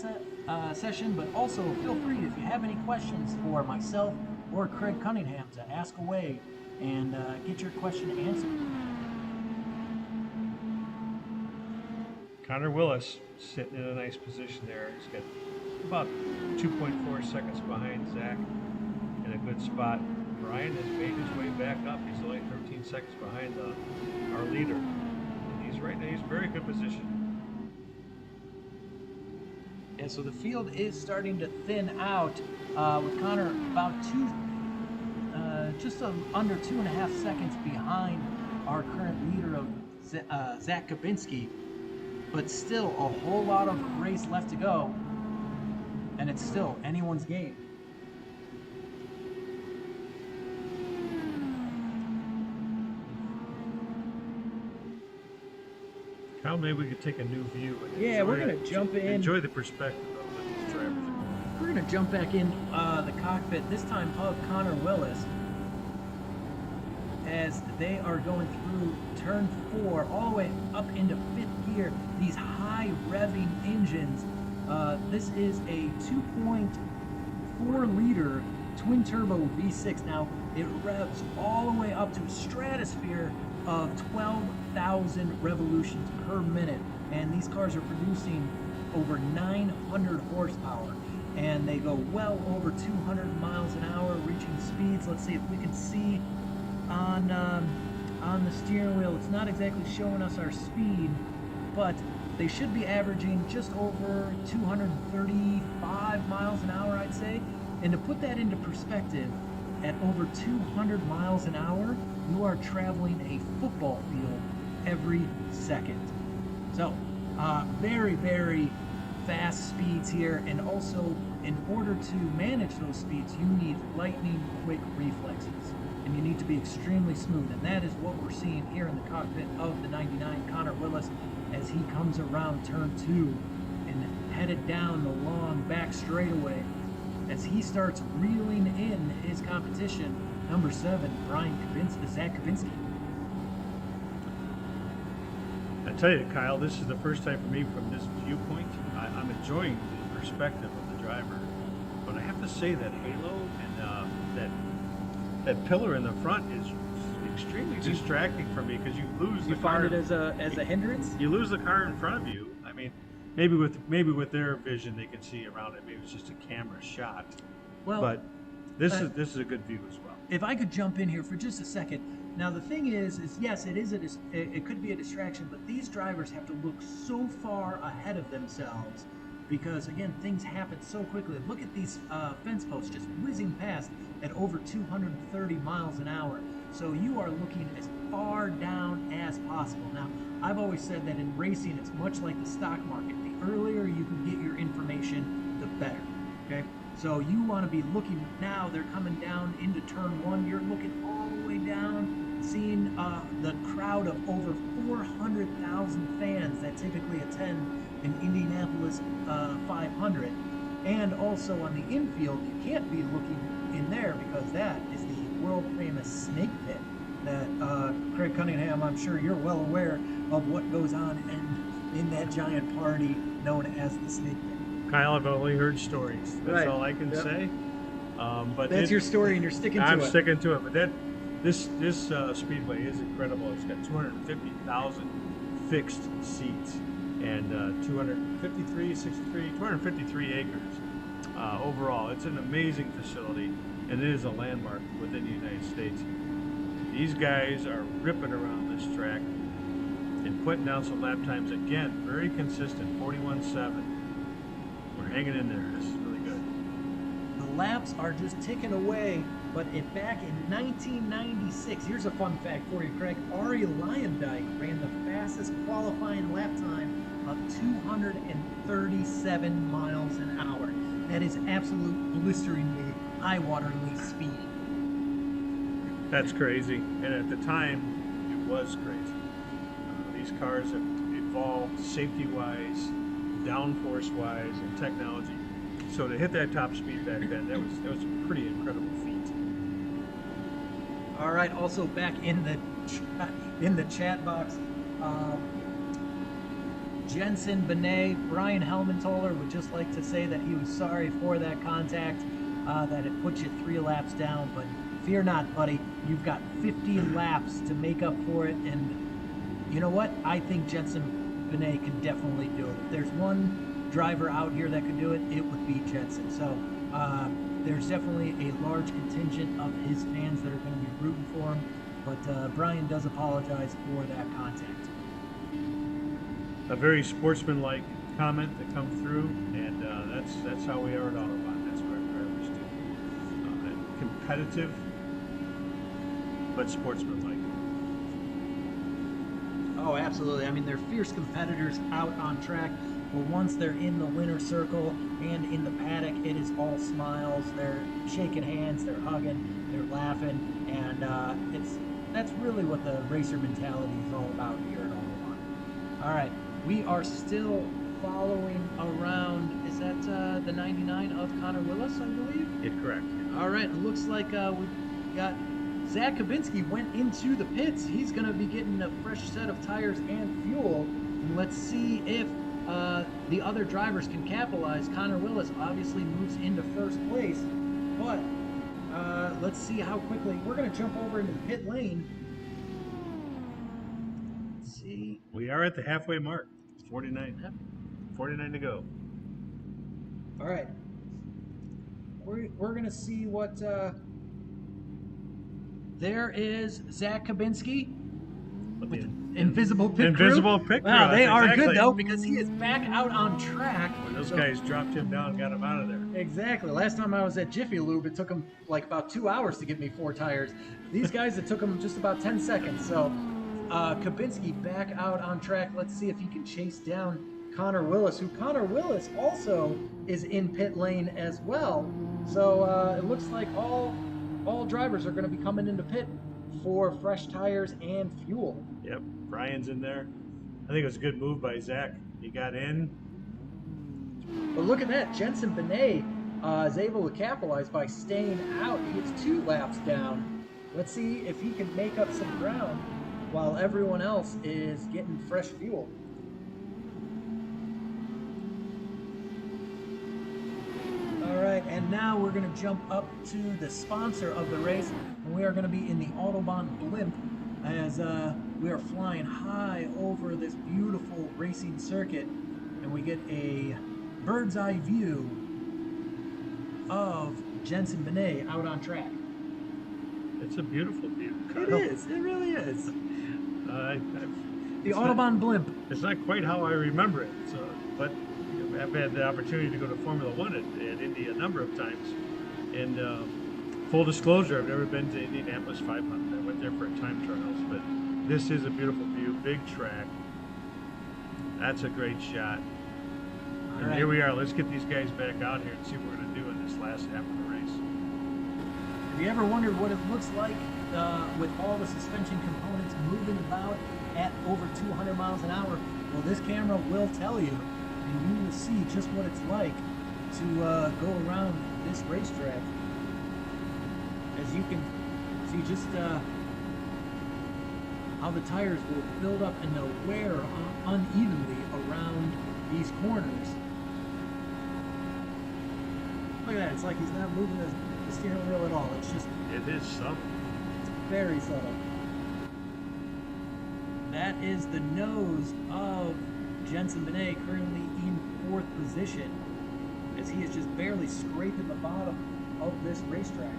session. But also, feel free if you have any questions for myself or Craig Cunningham to ask away and get your question answered. Connor Willis sitting in a nice position there. He's got about 2.4 seconds behind Zach in a good spot. Brian has made his way back up. He's only 13 seconds behind our leader. And he's right now, he's in a very good position. And so the field is starting to thin out with Connor about just under 2.5 seconds behind our current leader of Zach Kabinski. But still a whole lot of race left to go, and it's still anyone's game. Kyle, maybe we could take a new view. And yeah, we're going to jump in. Enjoy the perspective of what these drivers are doing. We're going to jump back in the cockpit, this time of Connor Willis, as they are going through turn 4 all the way up into 5th gear. These high revving engines. This is a 2.4 liter twin turbo V6. Now it revs all the way up to a stratosphere of 12,000 revolutions per minute, and these cars are producing over 900 horsepower, and they go well over 200 miles an hour, reaching speeds. Let's see if we can see on the steering wheel. It's not exactly showing us our speed, but they should be averaging just over 235 miles an hour, I'd say. And to put that into perspective, at over 200 miles an hour, you are traveling a football field every second. So, very, very fast speeds here, and also in order to manage those speeds, you need lightning quick reflexes, and you need to be extremely smooth, and that is what we're seeing here in the cockpit of the 99 Connor Willis as he comes around turn 2 and headed down the long back straightaway as he starts reeling in his competition, number 7, Zach Kabinski. I tell you, Kyle, this is the first time for me from this viewpoint. I'm enjoying the perspective of the driver, but I have to say that halo and that pillar in the front is extremely distracting for me, because you lose the car. You find it as a hindrance? You lose the car in front of you. I mean, maybe with their vision they can see around it. Maybe it's just a camera shot. Well, but this is a good view as well. If I could jump in here for just a second. Now the thing is yes, it could be a distraction, but these drivers have to look so far ahead of themselves, because again, things happen so quickly. Look at these fence posts just whizzing past at over 230 miles an hour. So you are looking as far down as possible. Now, I've always said that in racing, it's much like the stock market. The earlier you can get your information, the better. Okay? So you want to be looking now. They're coming down into turn 1. You're looking all the way down, seeing the crowd of over 400,000 fans that typically attend an Indianapolis 500. And also on the infield, you can't be looking in there, because that is the world famous snake pit that Craig Cunningham, I'm sure you're well aware of what goes on in that giant party known as the snake pit. Kyle, I've only heard stories. That's all I can say. But that's your story, and you're sticking to it. I'm sticking to it. But this Speedway is incredible. It's got 250,000 fixed seats and 253 acres overall. It's an amazing facility, and it is a landmark within the United States. These guys are ripping around this track and putting down some lap times again, very consistent, 41.7. We're hanging in there. This is really good. The laps are just ticking away, but back in 1996, here's a fun fact for you, Craig. Ari Luyendyk ran the fastest qualifying lap time of 237 miles an hour. That is absolute blisteringly, eye-wateringly speed. That's crazy. And at the time, it was crazy. These cars have evolved safety-wise, downforce-wise, and technology So to hit that top speed back then, that was a pretty incredible feat. All right. Also back in the chat box, Jensen Benet, Brian Helmenthaler would just like to say that he was sorry for that contact, that it put you 3 laps down, but fear not, buddy. You've got 50 laps to make up for it, and you know what? I think Jensen Benet can definitely do it. If there's one driver out here that could do it, it would be Jensen. So there's definitely a large contingent of his fans that are going to be rooting for him, but Brian does apologize for that contact. A very sportsmanlike comment that come through, and that's how we are at Autobahn. That's what our drivers do. Competitive, but sportsmanlike. Oh, absolutely. I mean, they're fierce competitors out on track, but once they're in the winner's circle and in the paddock, it is all smiles. They're shaking hands, they're hugging, they're laughing, and that's really what the racer mentality is all about here at Autobahn. All right. We are still following around, is that the 99 of Connor Willis, I believe? Yeah, correct. All right, it looks like we got Zach Kabinski went into the pits. He's going to be getting a fresh set of tires and fuel. And let's see if the other drivers can capitalize. Connor Willis obviously moves into first place, but let's see how quickly. We're going to jump over into the pit lane. See. We are at the halfway mark. 49 to go. All right. We're going to see what... there is Zach Kabinski with the invisible pit crew. Invisible pit crew. Wow, they are exactly. good, though, because he is back out on track. When those guys dropped him down and got him out of there. Exactly. Last time I was at Jiffy Lube, it took them like about 2 hours to get me 4 tires. These guys, it took them just about 10 seconds. So Kabinski back out on track. Let's see if he can chase down Connor Willis, who Connor Willis also is in pit lane as well. So it looks like all drivers are going to be coming into pit for fresh tires and fuel. Yep, Brian's in there. I think it was a good move by Zach. He got in. But look at that. Jensen Benet is able to capitalize by staying out. He gets 2 laps down. Let's see if he can make up some ground while everyone else is getting fresh fuel. All right, and now we're going to jump up to the sponsor of the race, and we are going to be in the Autobahn blimp as we are flying high over this beautiful racing circuit, and we get a bird's eye view of Jensen Benet out on track. It's a beautiful view. It is. It really is. The Autobahn blimp. It's not quite how I remember it, but I've had the opportunity to go to Formula One at Indy a number of times. And full disclosure, I've never been to Indianapolis 500. I went there for a time trials, but this is a beautiful view, big track. That's a great shot. And here we are. Let's get these guys back out here and see what we're going to do in this last half of the race. Have you ever wondered what it looks like with all the suspension components moving about at over 200 miles an hour? Well, this camera will tell you, and you will see just what it's like to go around this racetrack. As you can see just how the tires will build up and they'll wear unevenly around these corners. Look at that, it's like he's not moving the steering wheel at all. It's just... It is subtle. It's very subtle. That is the nose of Jensen Benet, currently in 4th position, as he is just barely scraping the bottom of this racetrack.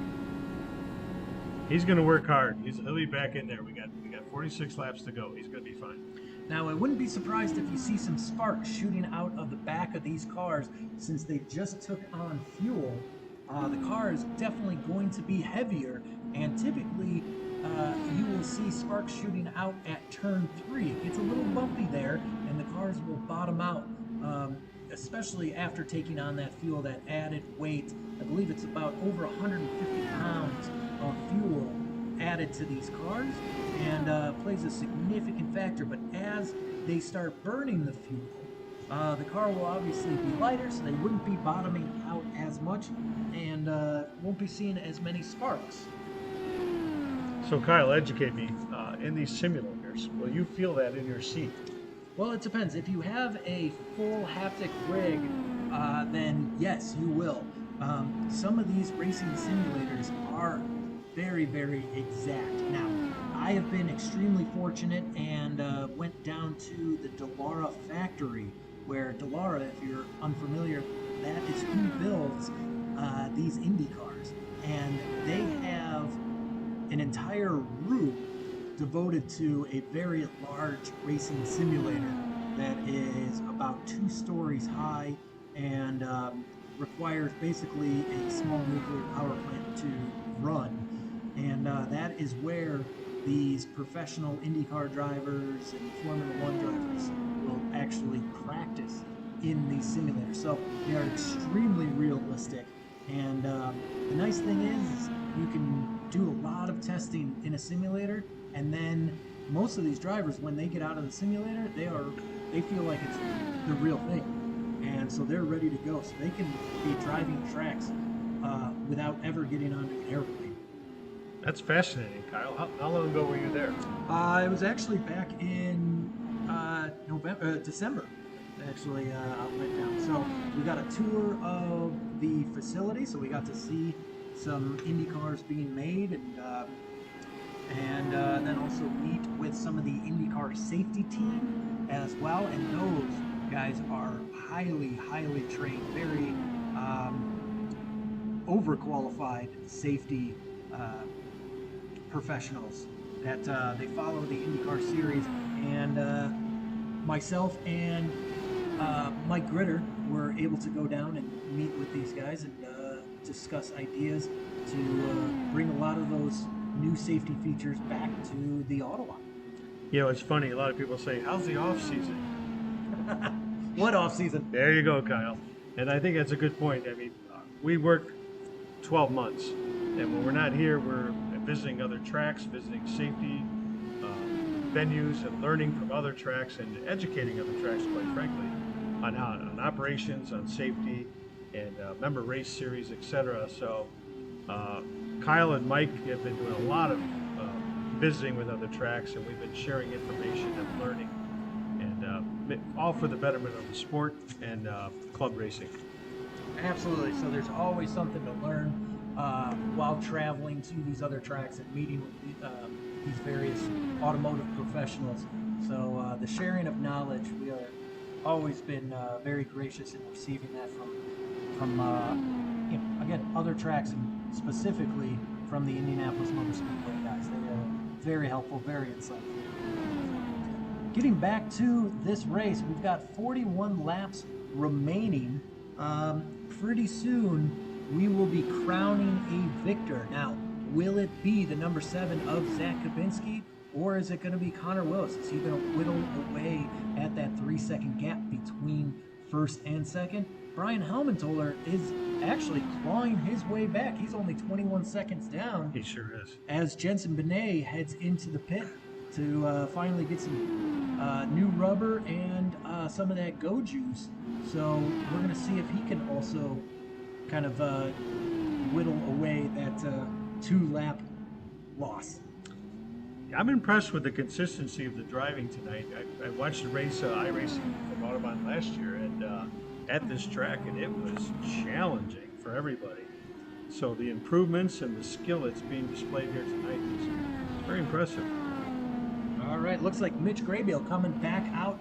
He's going to work hard. He'll be back in there. We got 46 laps to go. He's going to be fine. Now, I wouldn't be surprised if you see some sparks shooting out of the back of these cars since they just took on fuel. The car is definitely going to be heavier, and typically you will see sparks shooting out at turn 3. It gets a little bumpy there, and the cars will bottom out, especially after taking on that fuel, that added weight. I believe it's about over 150 pounds of fuel added to these cars, and plays a significant factor. But as they start burning the fuel, The car will obviously be lighter, so they wouldn't be bottoming out as much, and won't be seeing as many sparks. So Kyle, educate me. In these simulators, will you feel that in your seat? Well, it depends. If you have a full haptic rig, then yes, you will. Some of these racing simulators are very, very exact. Now, I have been extremely fortunate and went down to the Dallara factory, where Dallara, if you're unfamiliar, that is who builds these Indy cars. And they have an entire room devoted to a very large racing simulator that is about 2 stories high and requires basically a small nuclear power plant to run. And that is where these professional IndyCar drivers and Formula One drivers will actually practice in these simulators. So they are extremely realistic. And the nice thing is you can do a lot of testing in a simulator, and then most of these drivers, when they get out of the simulator, they feel like it's the real thing, and so they're ready to go. So they can be driving tracks without ever getting onto an airplane. That's fascinating, Kyle. How long ago were you there? It was actually back in December. Actually, I went down. So we got a tour of the facility, so we got to see some Indy cars being made, and then also meet with some of the IndyCar safety team as well. And those guys are highly, highly trained, very overqualified safety professionals that they follow the IndyCar series. And myself and Mike Gritter were able to go down and meet with these guys and discuss ideas to bring a lot of those new safety features back to the Autobahn. You know, it's funny. A lot of people say, "How's the off season?" What off season? There you go, Kyle. And I think that's a good point. I mean, we work 12 months, and when we're not here, we're visiting other tracks, visiting safety venues, and learning from other tracks and educating other tracks, quite frankly, on operations, on safety, and member race series, etc. So Kyle and Mike have been doing a lot of visiting with other tracks, and we've been sharing information and learning, and all for the betterment of the sport and club racing. Absolutely. So there's always something to learn while traveling to these other tracks and meeting with these various automotive professionals. So the sharing of knowledge, we have always been very gracious in receiving that from again, other tracks, and specifically from the Indianapolis Motor Speedway guys. They are very helpful, very insightful. Getting back to this race, we've got 41 laps remaining. Pretty soon, we will be crowning a victor. Now, will it be the number 7 of Zach Kabinski, or is it going to be Connor Willis? Is he going to whittle away at that 3-second gap between first and second? Brian Helmentoller is actually clawing his way back. He's only 21 seconds down. He sure is. As Jensen Benet heads into the pit to finally get some new rubber and some of that go juice. So we're going to see if he can also kind of whittle away that 2-lap loss. I'm impressed with the consistency of the driving tonight. I watched the race, iRacing from Autobahn last year, and at this track, and it was challenging for everybody. So the improvements and the skill that's being displayed here tonight is very impressive. All right, looks like Mitch Graybill coming back out.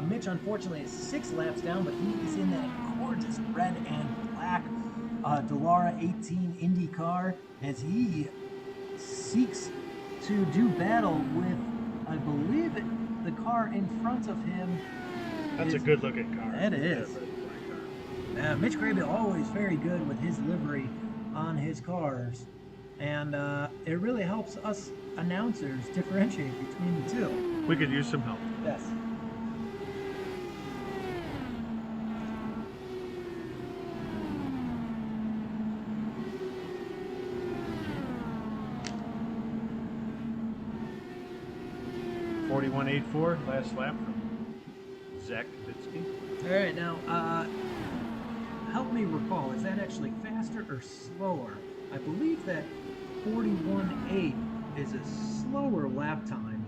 Mitch, unfortunately, is 6 laps down, but he is in that gorgeous red and black Dallara 18 Indy car as he seeks to do battle with, I believe, the car in front of him. That's a good-looking car. That is. Mitch Graybill always very good with his livery on his cars, and it really helps us announcers differentiate between the two. We could use some help. Yes. .41.84 last lap from Zach Kubitsky. All right, now help me recall. Is that actually faster or slower? I believe that 41.8 is a slower lap time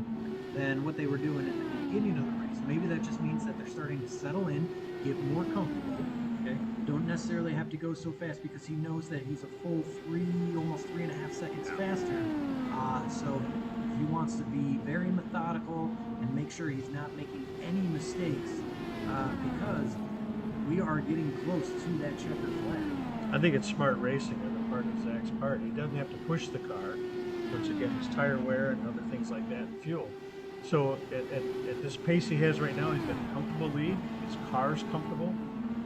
than what they were doing at the beginning of the race. Maybe that just means that they're starting to settle in, get more comfortable. Okay, don't necessarily have to go so fast because he knows that he's a full almost 3.5 seconds faster. So he wants to be very methodical and make sure he's not making any mistakes because we are getting close to that checkered flag. I think it's smart racing on the part of Zach's part. He doesn't have to push the car, which again is tire wear and other things like that, and fuel. So at this pace he has right now, he's got a comfortable lead. His car's comfortable,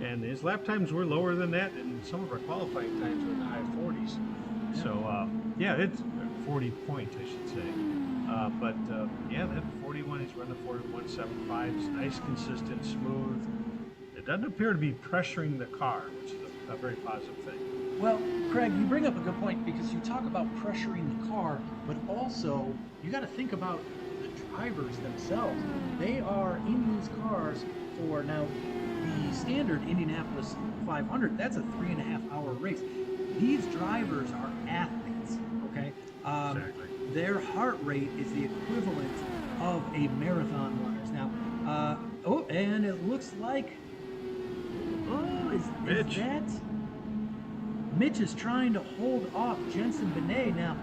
and his lap times were lower than that, and some of our qualifying times were in the high 40s. So yeah, it's 40 point, I should say. But yeah, that 41, he's running 41.75. It's nice, consistent, smooth. It doesn't appear to be pressuring the car, which is a very positive thing. Well, Craig, you bring up a good point because you talk about pressuring the car, but also you got to think about the drivers themselves. They are in these cars for now the standard Indianapolis 500. That's a 3.5-hour race. These drivers are athletes. Okay, Exactly. Their heart rate is the equivalent of a marathon runner's. Now, oh, and it looks like. Oh, is that? Mitch is trying to hold off Jensen Benet. Now,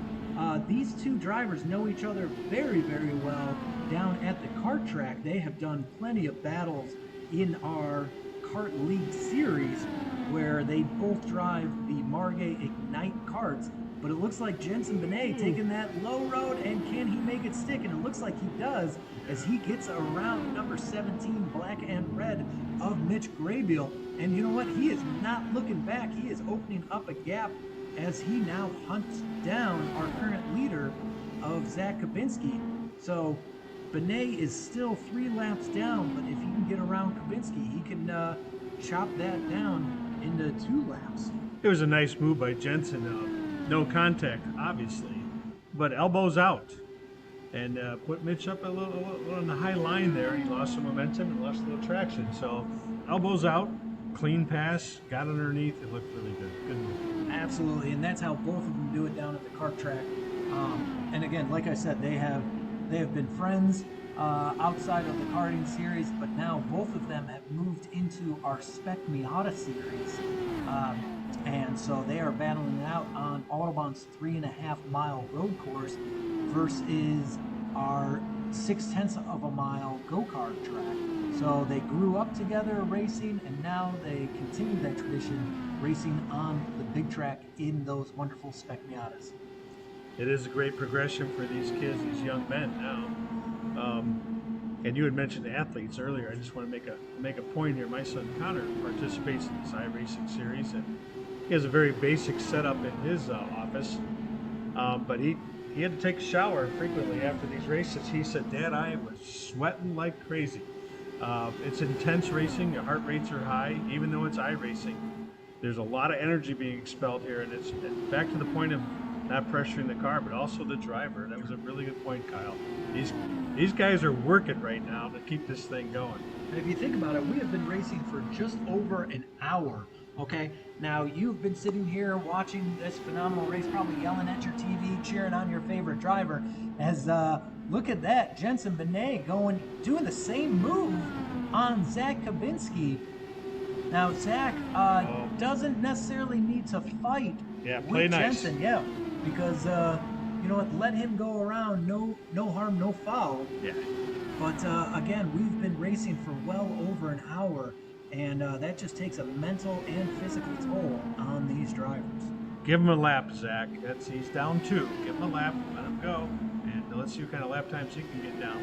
these two drivers know each other very, very well down at the kart track. They have done plenty of battles in our kart league series where they both drive the Margay Ignite karts. But it looks like Jensen Benet taking that low road, and can he make it stick? And it looks like he does as he gets around number 17, black and red, of Mitch Graybiel. And you know what? He is not looking back. He is opening up a gap as he now hunts down our current leader of Zach Kubitsky. So Benet is still 3 laps down, but if he can get around Kubitsky, he can chop that down into 2 laps. It was a nice move by Jensen. No contact, obviously, but elbows out, and put Mitch up a little on the high line there. He lost some momentum and lost a little traction. So elbows out, clean pass, got underneath. It looked really good. Good move. Absolutely, and that's how both of them do it down at the kart track. And again, like I said, they have been friends outside of the karting series, but now both of them have moved into our Spec Miata series. And so they are battling it out on Autobahn's 3.5-mile road course versus our 0.6 of a mile go-kart track. So they grew up together racing, and now they continue that tradition racing on the big track in those wonderful Spec Miatas. It is a great progression for these kids, these young men now. And you had mentioned athletes earlier. I just want to make a point here. My son Connor participates in this iRacing series, and he has a very basic setup in his office. But he had to take a shower frequently after these races. He said, "Dad, I was sweating like crazy." It's intense racing. Your heart rates are high, even though it's iRacing. There's a lot of energy being expelled here, and it's back to the point of not pressuring the car, but also the driver. That was a really good point, Kyle. These guys are working right now to keep this thing going. And if you think about it, we have been racing for just over an hour. Okay, now you've been sitting here watching this phenomenal race, probably yelling at your TV, cheering on your favorite driver. As look at that, Jensen Benet doing the same move on Zach Kubitsky. Now Zach doesn't necessarily need to fight with nice. Jensen, because you know what, let him go around, no harm, no foul. Yeah. But again, we've been racing for well over an hour, and that just takes a mental and physical toll on these drivers. Give him a lap, Zach. He's down 2. Give him a lap, let him go, and let's see what kind of lap times he can get down.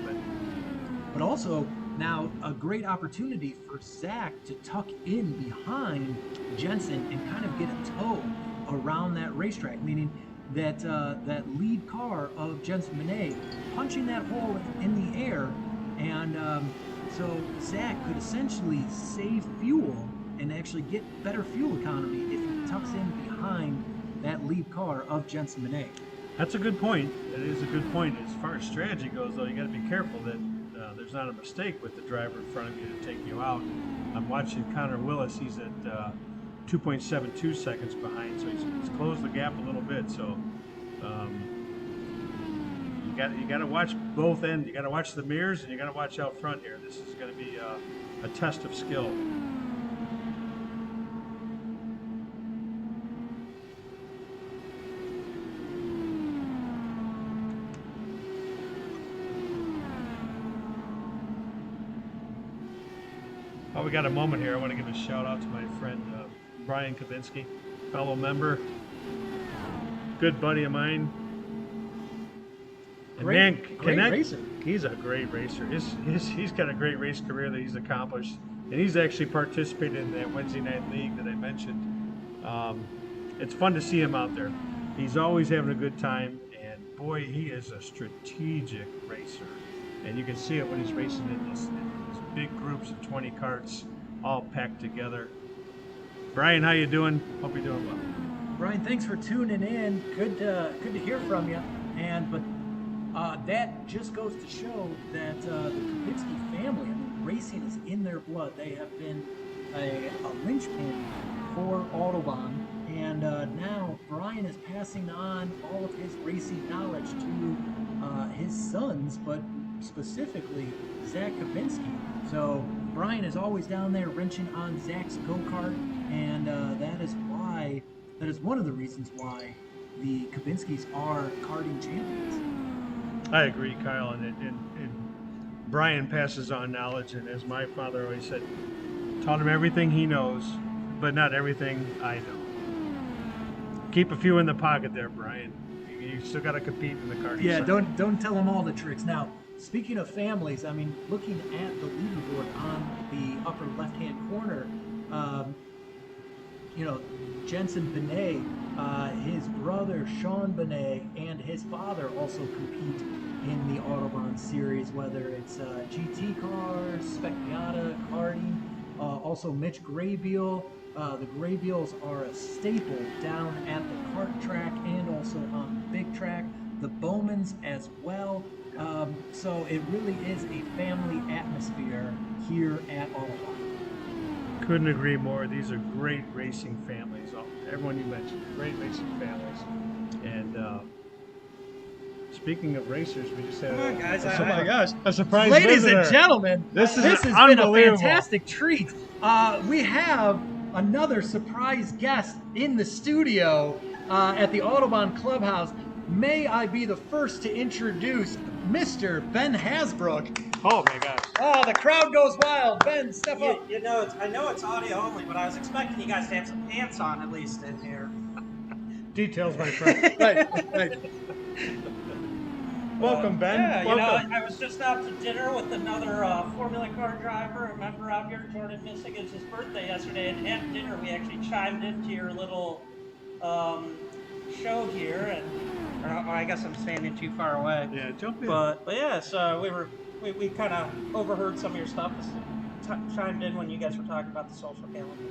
But also, now a great opportunity for Zach to tuck in behind Jensen and kind of get a toe around that racetrack, meaning that that lead car of Jensen Benet punching that hole in the air, and so Zach could essentially save fuel and actually get better fuel economy if he tucks in behind that lead car of Jensen Benet. That's a good point. That is a good point. As far as strategy goes, though, you got to be careful that there's not a mistake with the driver in front of you to take you out. I'm watching Connor Willis. He's at 2.72 seconds behind, so he's closed the gap a little bit. So you got to watch both ends. You got to watch the mirrors, and you got to watch out front here. This is going to be a test of skill. Oh, we got a moment here. I want to give a shout out to my friend Brian Kavinsky, fellow member, good buddy of mine. And Great racer. He's a great racer. He's got a great race career that he's accomplished, and he's actually participated in that Wednesday night league that I mentioned. It's fun to see him out there. He's always having a good time, and boy, he is a strategic racer. And you can see it when he's racing in these big groups of 20 karts, all packed together. Brian, how you doing? Hope you're doing well. Brian, thanks for tuning in. Good to hear from you. But that just goes to show that the Kapinski family, I mean, racing is in their blood. They have been a linchpin for Autobahn, and now Brian is passing on all of his racing knowledge to his sons, but specifically Zach Kapinski. So Brian is always down there wrenching on Zach's go-kart, and that is one of the reasons why the Kapinskis are karting champions. I agree, Kyle, and Brian passes on knowledge, and as my father always said, taught him everything he knows, but not everything I know. Keep a few in the pocket there, Brian. You still got to compete in the karting. Yeah, circuit. don't tell them all the tricks. Now, speaking of families, I mean, looking at the leaderboard on the upper left-hand corner, Jensen Benet, his brother Sean Benet, and his father also compete in the Autobahn series, whether it's GT cars, Spec Miata, karting, also Mitch Graybeal. The Graybeals are a staple down at the kart track and also on the big track. The Bowmans as well. So it really is a family atmosphere here at Autobahn. Couldn't agree more. These are great racing families. Everyone you mentioned, great racing families. And speaking of racers, we just had a surprise Ladies visitor. and gentlemen, This has been a unbelievable. fantastic treat. We have another surprise guest in the studio at the Autobahn Clubhouse. May I be the first to introduce Mr. Ben Hasbrook. Oh my gosh. Oh, the crowd goes wild. Ben, step up. I know it's audio only, but I was expecting you guys to have some pants on at least in here. Details, my friend. Right. Welcome, Ben. Yeah, Welcome. I was just out to dinner with another Formula car driver, a member out here, Jordan Missing. It's his birthday yesterday, and at dinner we actually chimed into your little show here, and I guess I'm standing too far away. Yeah, jump in. But yeah, so we kind of overheard some of your stuff, chimed in when you guys were talking about the social calendar.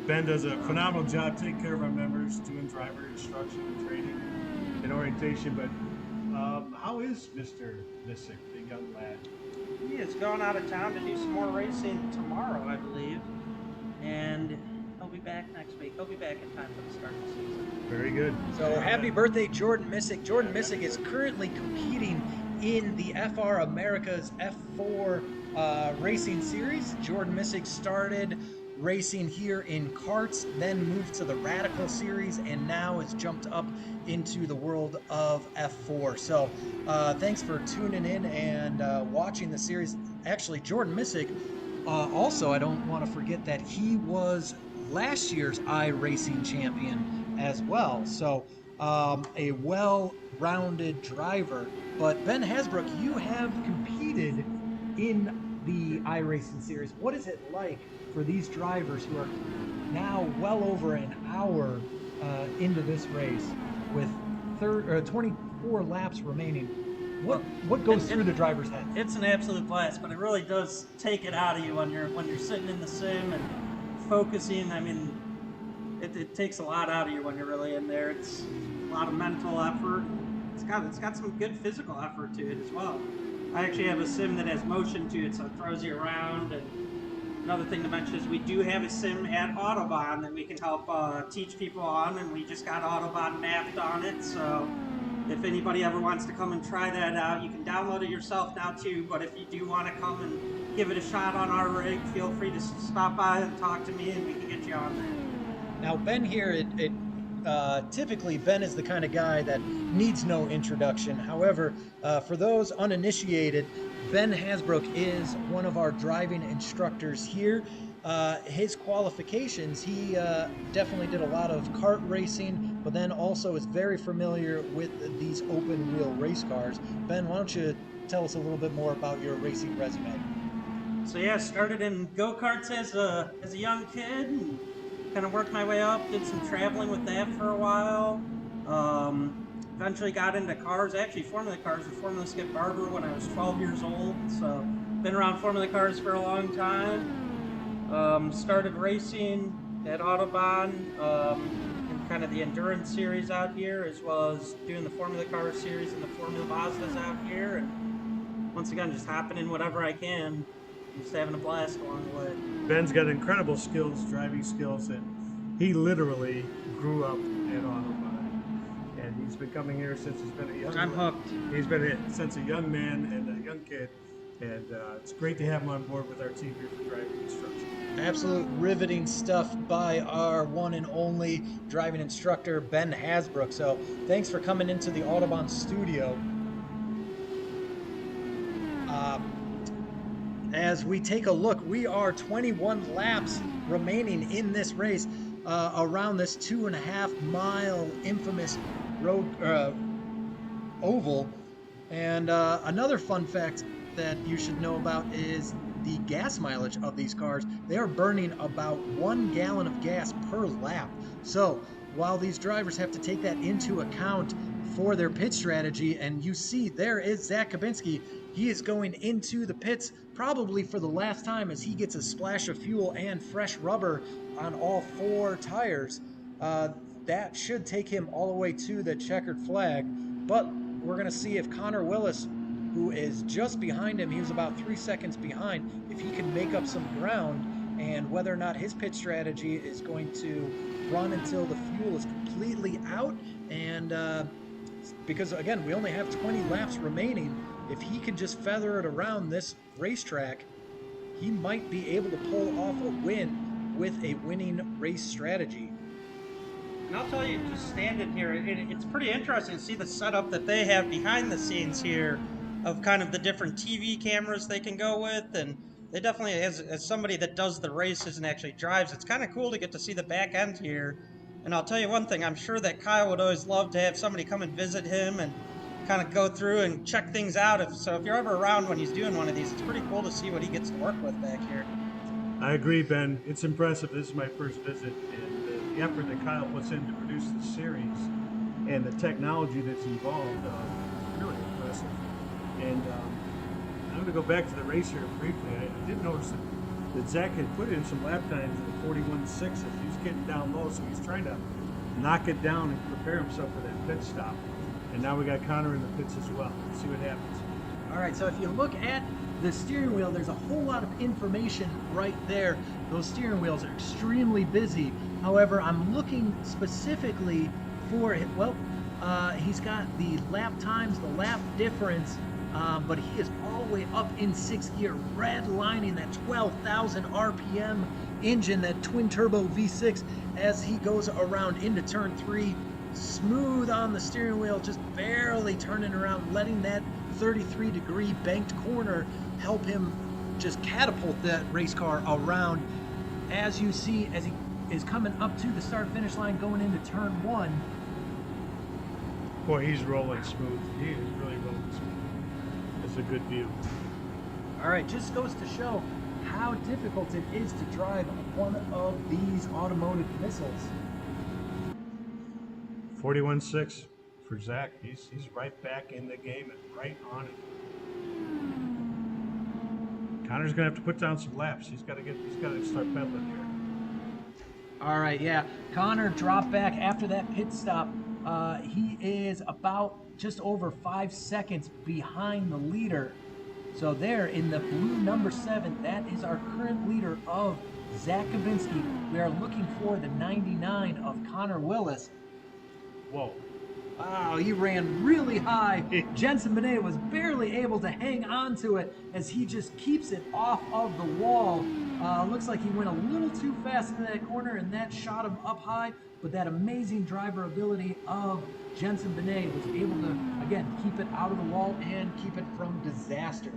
Ben does a phenomenal job taking care of our members, doing driver instruction and training and orientation. But how is Mr. Missick, the young lad? He is going out of town to do some more racing tomorrow, I believe, and he'll be back next week. He'll be back in time for the start of the season. Very good. So happy birthday, Jordan Missick. Jordan Missick is currently competing in the FR America's F4 racing series. Jordan Missick started racing here in karts, then moved to the Radical series, and now has jumped up into the world of F4. So thanks for tuning in and watching the series. Actually, Jordan Missick, also, I don't want to forget that he was last year's iRacing champion as well. So a well-rounded driver. But Ben Hasbrook, you have competed in the iRacing series. What is it like for these drivers who are now well over an hour into this race with 24 laps remaining? What goes through the driver's head? It's an absolute blast, but it really does take it out of you when you're sitting in the sim and focusing. I mean, it takes a lot out of you when you're really in there. It's a lot of mental effort. It's got some good physical effort to it as well. I actually have a sim that has motion to it, so it throws you around. And another thing to mention is we do have a sim at Autobahn that we can help teach people on, and we just got Autobahn mapped on it. So if anybody ever wants to come and try that out, you can download it yourself now too. But if you do want to come and give it a shot on our rig, feel free to stop by and talk to me, and we can get you on there. Now, Ben here, typically Ben is the kind of guy that needs no introduction. However, for those uninitiated, Ben Hasbrook is one of our driving instructors here. His qualifications, he definitely did a lot of kart racing, but then also is very familiar with these open wheel race cars. Ben, why don't you tell us a little bit more about your racing resume? So yeah, started in go-karts as a young kid, and kind of worked my way up, did some traveling with that for a while. Eventually got into cars, actually Formula cars with Formula Skip Barber when I was 12 years old, so been around Formula cars for a long time. Started racing at Autobahn in kind of the endurance series out here, as well as doing the Formula car series and the Formula Mazdas out here, and once again just hopping in whatever I can, just having a blast along the way. Ben's got incredible skills, driving skills, and he literally grew up at Autobahn. And he's been coming here since he's been a young I'm hooked. He's been since a young man and a young kid. And it's great to have him on board with our team here for driving instruction. Absolute riveting stuff by our one and only driving instructor, Ben Hasbrook. So thanks for coming into the Autobahn studio. As we take a look, we are 21 laps remaining in this race around this 2.5 mile infamous road oval. And another fun fact that you should know about is the gas mileage of these cars. They are burning about 1 gallon of gas per lap. So while these drivers have to take that into account for their pit strategy, and you see there is Zach Kabinski, he is going into the pits probably for the last time as he gets a splash of fuel and fresh rubber on all 4 tires. That should take him all the way to the checkered flag, but we're going to see if Connor Willis, who is just behind him, he was about 3 seconds behind, if he can make up some ground, and whether or not his pit strategy is going to run until the fuel is completely out. And because again, we only have 20 laps remaining, if he can just feather it around this racetrack, he might be able to pull off a win with a winning race strategy. And I'll tell you, just standing here, it's pretty interesting to see the setup that they have behind the scenes here of kind of the different TV cameras they can go with. And they definitely, as somebody that does the races and actually drives, it's kind of cool to get to see the back end here. And I'll tell you one thing, I'm sure that Kyle would always love to have somebody come and visit him and kind of go through and check things out. If you're ever around when he's doing one of these, it's pretty cool to see what he gets to work with back here. I agree, Ben. It's impressive. This is my first visit, and the effort that Kyle puts in to produce the series and the technology that's involved is really impressive. And I'm going to go back to the race here briefly. I did notice that Zach had put in some lap times in the 41.6. He's getting down low, so he's trying to knock it down and prepare himself for that pit stop. And now we got Connor in the pits as well. Let's see what happens. All right, so if you look at the steering wheel, there's a whole lot of information right there. Those steering wheels are extremely busy. However, I'm looking specifically for it. Well, he's got the lap times, the lap difference, but he is all the way up in 6th gear, redlining that 12,000 RPM engine, that twin turbo V6, as he goes around into turn 3. Smooth on the steering wheel, just barely turning around, letting that 33-degree banked corner help him just catapult that race car around. As you see, as he is coming up to the start-finish line, going into turn 1. Boy, he's rolling smooth. He is really rolling smooth. It's a good view. All right, just goes to show how difficult it is to drive one of these automotive missiles. 41.6 for Zach. He's right back in the game and right on it. Connor's gonna have to put down some laps. He's got to start pedaling here. All right, yeah. Connor dropped back after that pit stop. He is about just over 5 seconds behind the leader. So there in the blue number 7, that is our current leader of Zach Kabinski. We are looking for the 99 of Connor Willis. Whoa. Wow, he ran really high. Jensen Benet was barely able to hang on to it as he just keeps it off of the wall. Looks like he went a little too fast into that corner and that shot him up high, but that amazing driver ability of Jensen Benet was able to, again, keep it out of the wall and keep it from disaster.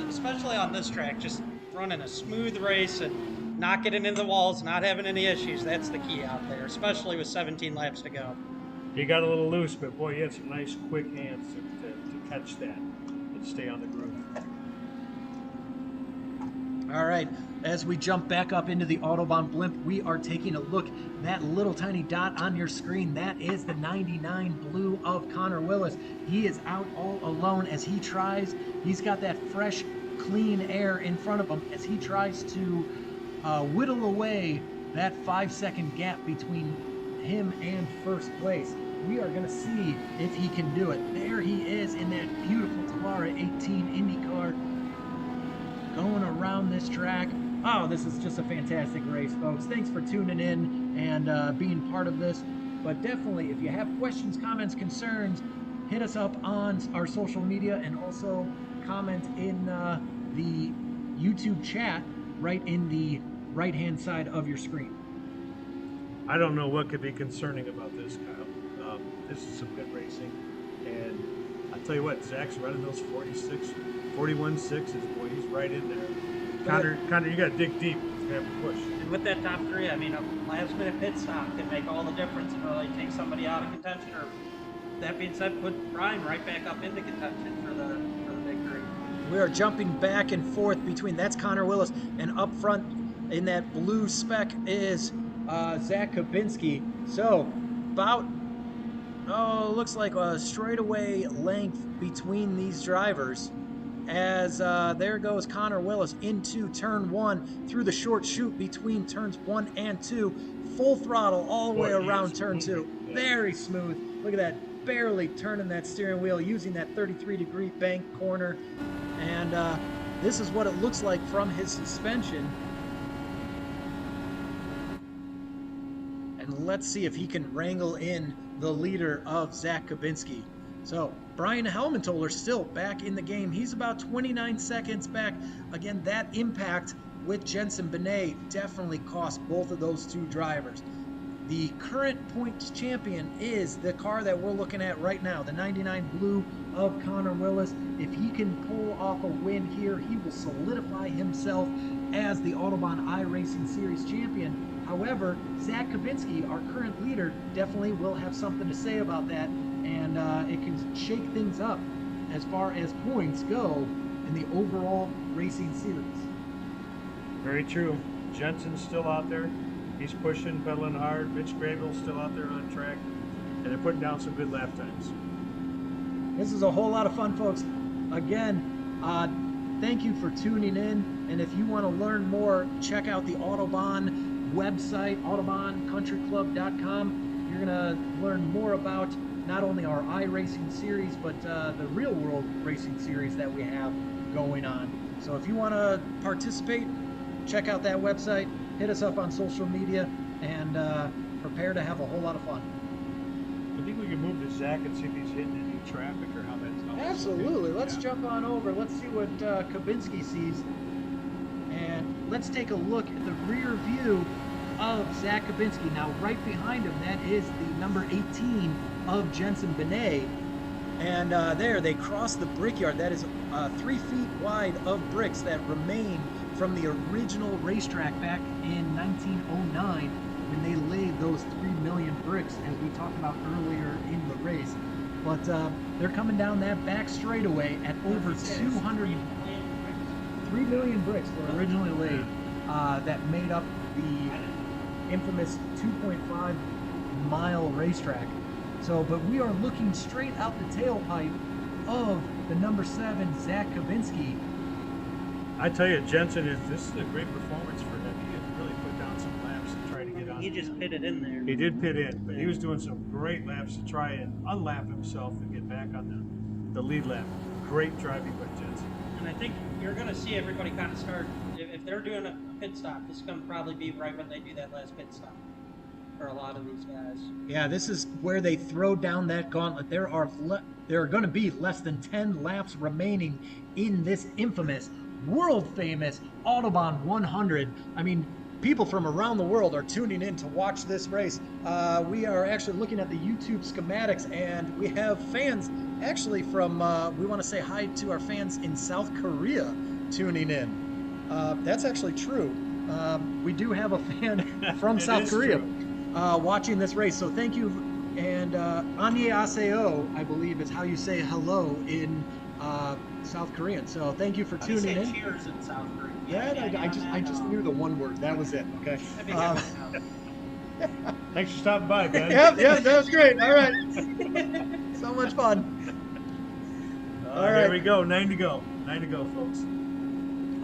Especially on this track, just running a smooth race and not getting into the walls, not having any issues. That's the key out there, especially with 17 laps to go. He got a little loose, but boy, he had some nice quick hands to catch that and stay on the groove. All right, as we jump back up into the Autobahn blimp, we are taking a look. That little tiny dot on your screen, that is the 99 blue of Connor Willis. He is out all alone as he tries. He's got that fresh, clean air in front of him as he tries to whittle away that 5-second gap between him and first place. We are going to see if he can do it. There he is in that beautiful Talara 18 Indy car, going around this track. Oh, this is just a fantastic race, folks. Thanks for tuning in and being part of this. But definitely, if you have questions, comments, concerns, hit us up on our social media and also comment in the YouTube chat right in the right-hand side of your screen. I don't know what could be concerning about this, Kyle. This is some good racing. And I'll tell you what, Zach's running those 41 sixes, boy, he's right in there. Connor, you got to dig deep. You have to push. And with that top 3, I mean, a last-minute pit stop can make all the difference and really take somebody out of contention. Or that being said, put Brian right back up into contention for the victory. We are jumping back and forth between, that's Connor Willis, and up front in that blue speck is Zach Kabinski. So about, looks like a straightaway length between these drivers as there goes Connor Willis into turn 1 through the short chute between turns 1 and 2. Full throttle all the way around turn 2. Yeah. Very smooth. Look at that, barely turning that steering wheel using that 33-degree bank corner. And this is what it looks like from his suspension. And let's see if he can wrangle in the leader of Zach Kabinski. So Brian Helmentoller still back in the game. He's about 29 seconds back. Again, that impact with Jensen Benet definitely cost both of those two drivers. The current points champion is the car that we're looking at right now, the 99 blue of Connor Willis. If he can pull off a win here, he will solidify himself as the Autobahn iRacing Series champion. However, Zach Kabinski, our current leader, definitely will have something to say about that, and it can shake things up as far as points go in the overall racing series. Very true. Jensen's still out there. He's pushing, pedaling hard. Mitch Graville's still out there on track, and they're putting down some good lap times. This is a whole lot of fun, folks. Again, thank you for tuning in, and if you want to learn more, check out the Autobahn website, AutobahnCountryClub.com. You're going to learn more about not only our iRacing series, but the real world racing series that we have going on. So if you want to participate, check out that website, hit us up on social media, and prepare to have a whole lot of fun. I think we can move to Zach and see if he's hitting any traffic or how that's going. Absolutely. Let's jump on over. Let's see what Kabinski sees. And let's take a look at the rear view of Zach Kabinski. Now, right behind him, that is the number 18 of Jensen Benet. And there, they cross the brickyard. That is 3 feet wide of bricks that remain from the original racetrack back in 1909 when they laid those 3 million bricks, as we talked about earlier in the race. But they're coming down that back straightaway at over 3 million bricks were originally laid that made up the infamous 2.5 mile racetrack. So, but we are looking straight out the tailpipe of the number 7, Zach Kabinski. I tell you, Jensen, this is a great performance for him. He really put down some laps to try to get on. He just pitted in there. He did pit in, but he was doing some great laps to try and unlap himself and get back on the lead lap. Great driving by Jensen. And I think you're going to see everybody kind of start, if they're doing a pit stop, this is going to probably be right when they do that last pit stop for a lot of these guys. Yeah, this is where they throw down that gauntlet. There are going to be less than 10 laps remaining in this infamous, world-famous Autobahn 100. I mean, people from around the world are tuning in to watch this race. We are actually looking at the YouTube schematics, and we have fans actually from, we want to say hi to our fans in South Korea tuning in. That's actually true. We do have a fan from South Korea watching this race, so thank you. And annyeonghaseyo, I believe, is how you say hello in South Korean. So thank you for tuning in. Cheers in South Korea. Yeah, I just knew the one word. That was it. Okay. Thanks for stopping by, Ben. Yeah, that was great. All right. So much fun. All right. Here we go. 9 to go. 9 to go, folks.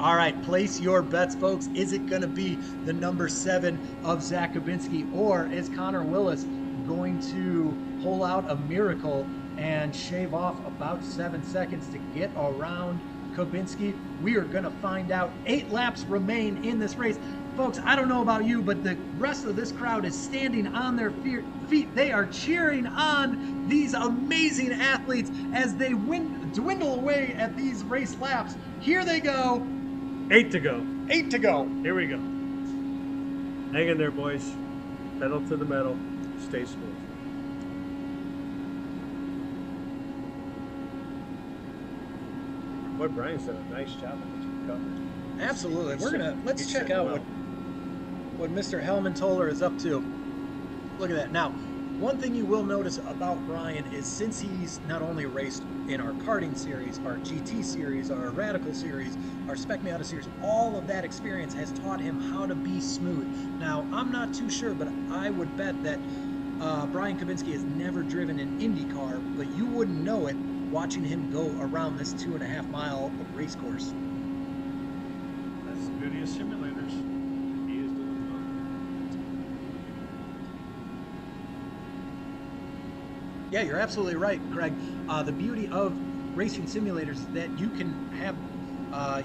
All right, place your bets, folks. Is it going to be the number 7 of Zach Kabinski, or is Connor Willis going to pull out a miracle and shave off about 7 seconds to get around Kabinski? We are going to find out. 8 laps remain in this race. Folks, I don't know about you, but the rest of this crowd is standing on their feet. They are cheering on these amazing athletes as they dwindle away at these race laps. Here they go. 8 to go. 8 to go. Here we go. Hang in there, boys. Pedal to the metal. Stay smooth. Boy, Brian's done a nice job of this recovery. Absolutely. Let's check out what Mr. Helmetoller is up to. Look at that. Now, one thing you will notice about Brian is, since he's not only raced in our karting series, our GT series, our Radical series, our Spec Miata series, all of that experience has taught him how to be smooth. Now, I'm not too sure, but I would bet that Brian Kabinski has never driven an Indy car, but you wouldn't know it watching him go around this 2.5 mile race course. That's the beauty of simulators. He is doing well. Yeah, you're absolutely right, Craig. The beauty of racing simulators is that you can have,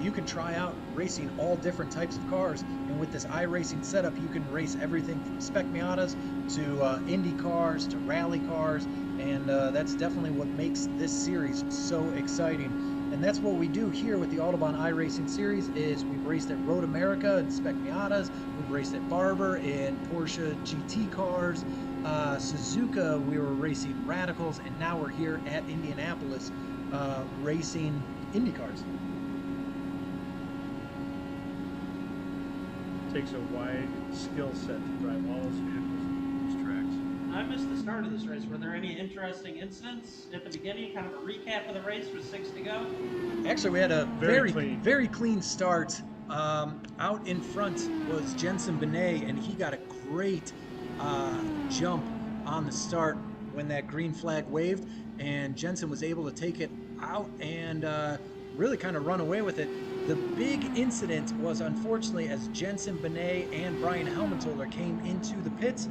you can try out racing all different types of cars, and with this iRacing setup, you can race everything from Spec Miatas to Indy cars to rally cars, and that's definitely what makes this series so exciting. And that's what we do here with the Autobahn iRacing series. Is we've raced at Road America in Spec Miatas, we've raced at Barber in Porsche GT cars. Suzuka, we were racing Radicals, and now we're here at Indianapolis racing Indy cars. Takes a wide skill set to drive all those vehicles on these tracks. I missed the start of this race. Were there any interesting incidents at the beginning? Kind of a recap of the race with 6 to go? Actually, we had a very clean. clean start. Out in front was Jensen Benet, and he got a great jump on the start when that green flag waved, and Jensen was able to take it out and really kind of run away with it. The big incident was, unfortunately, as Jensen Benet and Brian Helmetoller came into the pits,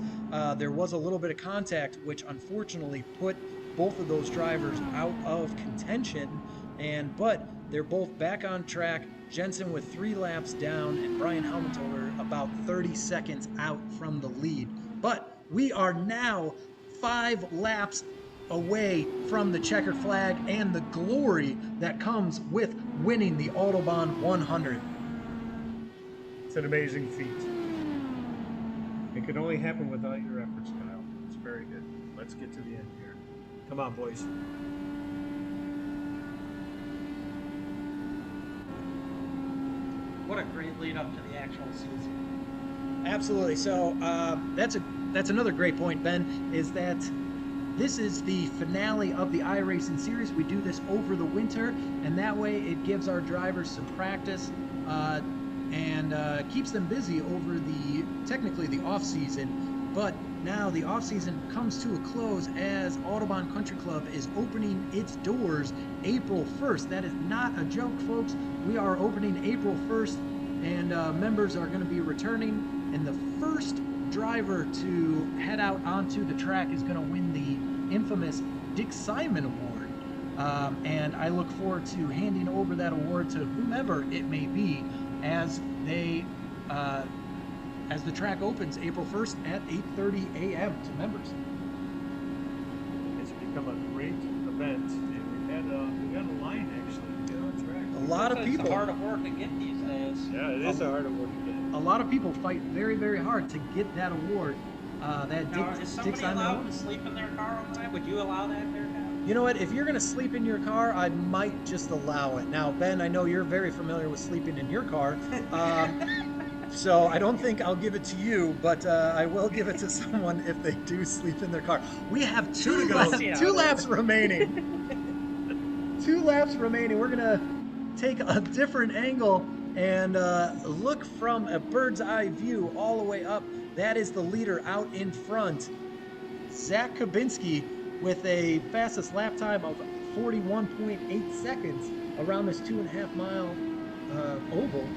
there was a little bit of contact, which unfortunately put both of those drivers out of contention, but they're both back on track. Jensen with 3 laps down, and Brian Helmetoller about 30 seconds out from the lead. But we are now 5 laps away from the checkered flag and the glory that comes with winning the Autobahn 100. It's an amazing feat. It can only happen without your efforts, Kyle. It's very good. Let's get to the end here. Come on, boys. What a great lead up to the actual season. Absolutely. So that's another great point, Ben, is that this is the finale of the iRacing series. We do this over the winter, and that way it gives our drivers some practice and keeps them busy over technically the off season. But now the off season comes to a close as Autobahn Country Club is opening its doors April 1st. That is not a joke, folks. We are opening April 1st, and members are going to be returning, and the first driver to head out onto the track is going to win the infamous Dick Simon Award. And I look forward to handing over that award to whomever it may be as they as the track opens April 1st at 8:30 a.m. to members. It's become a great event, and we had a line actually to get on track. A lot of people. It's hard work to get these days. Yeah, it is a hard work to get. A lot of people fight very, very hard to get that award. That Now, is somebody sticks on their allowed own. to sleep in their car all night? Would you allow that there, Kyle? You know what? If you're going to sleep in your car, I might just allow it. Now, Ben, I know you're very familiar with sleeping in your car. So I don't think I'll give it to you, but I will give it to someone if they do sleep in their car. We have two laps remaining. 2 laps remaining. We're going to take a different angle and look from a bird's eye view all the way up. That is the leader out in front. Zach Kabinski with a fastest lap time of 41.8 seconds around this 2.5 mile oval.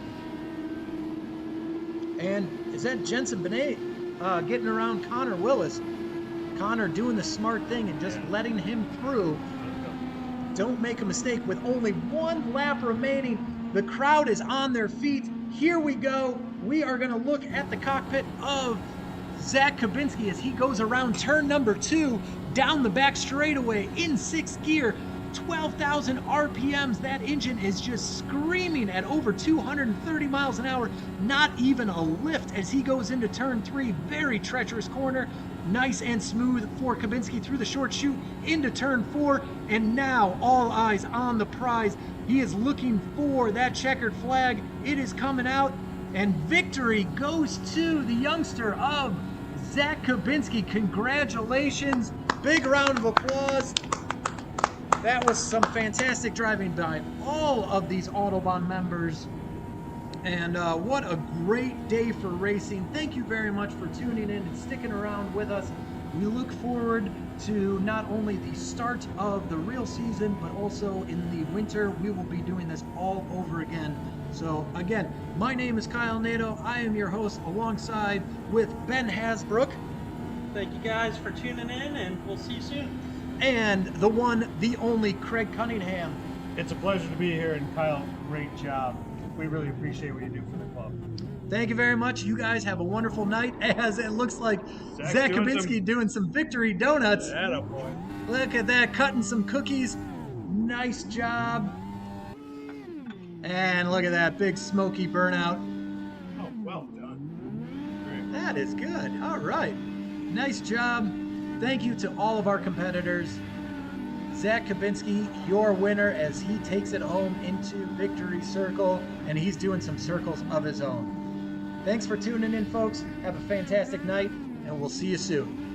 And is that Jensen Benet getting around Connor Willis? Connor doing the smart thing and just letting him through. Don't make a mistake. With only 1 lap remaining, the crowd is on their feet. Here we go. We are going to look at the cockpit of Zach Kabinski as he goes around turn number 2 down the back straightaway in 6th gear. 12,000 RPMs. That engine is just screaming at over 230 miles an hour. Not even a lift as he goes into turn 3. Very treacherous corner. Nice and smooth for Kabinski through the short chute into turn 4. And now all eyes on the prize. He is looking for that checkered flag. It is coming out. And victory goes to the youngster of Zach Kabinski. Congratulations. Big round of applause. That was some fantastic driving by all of these Autobahn members. And what a great day for racing. Thank you very much for tuning in and sticking around with us. We look forward to not only the start of the real season, but also in the winter. We will be doing this all over again. So again, my name is Kyle Nato. I am your host alongside with Ben Hasbrook. Thank you guys for tuning in, and we'll see you soon. And the one, the only Craig Cunningham. It's a pleasure to be here, and Kyle, great job. We really appreciate what you do for the club. Thank you very much. You guys have a wonderful night, as it looks like Zach Kabinski doing some victory donuts. Attaboy. Look at that, cutting some cookies. Nice job. And look at that, big smoky burnout. Oh, well done. Great. That is good. All right. Nice job. Thank you to all of our competitors. Zach Kabinski, your winner as he takes it home into Victory Circle, and he's doing some circles of his own. Thanks for tuning in, folks. Have a fantastic night, and we'll see you soon.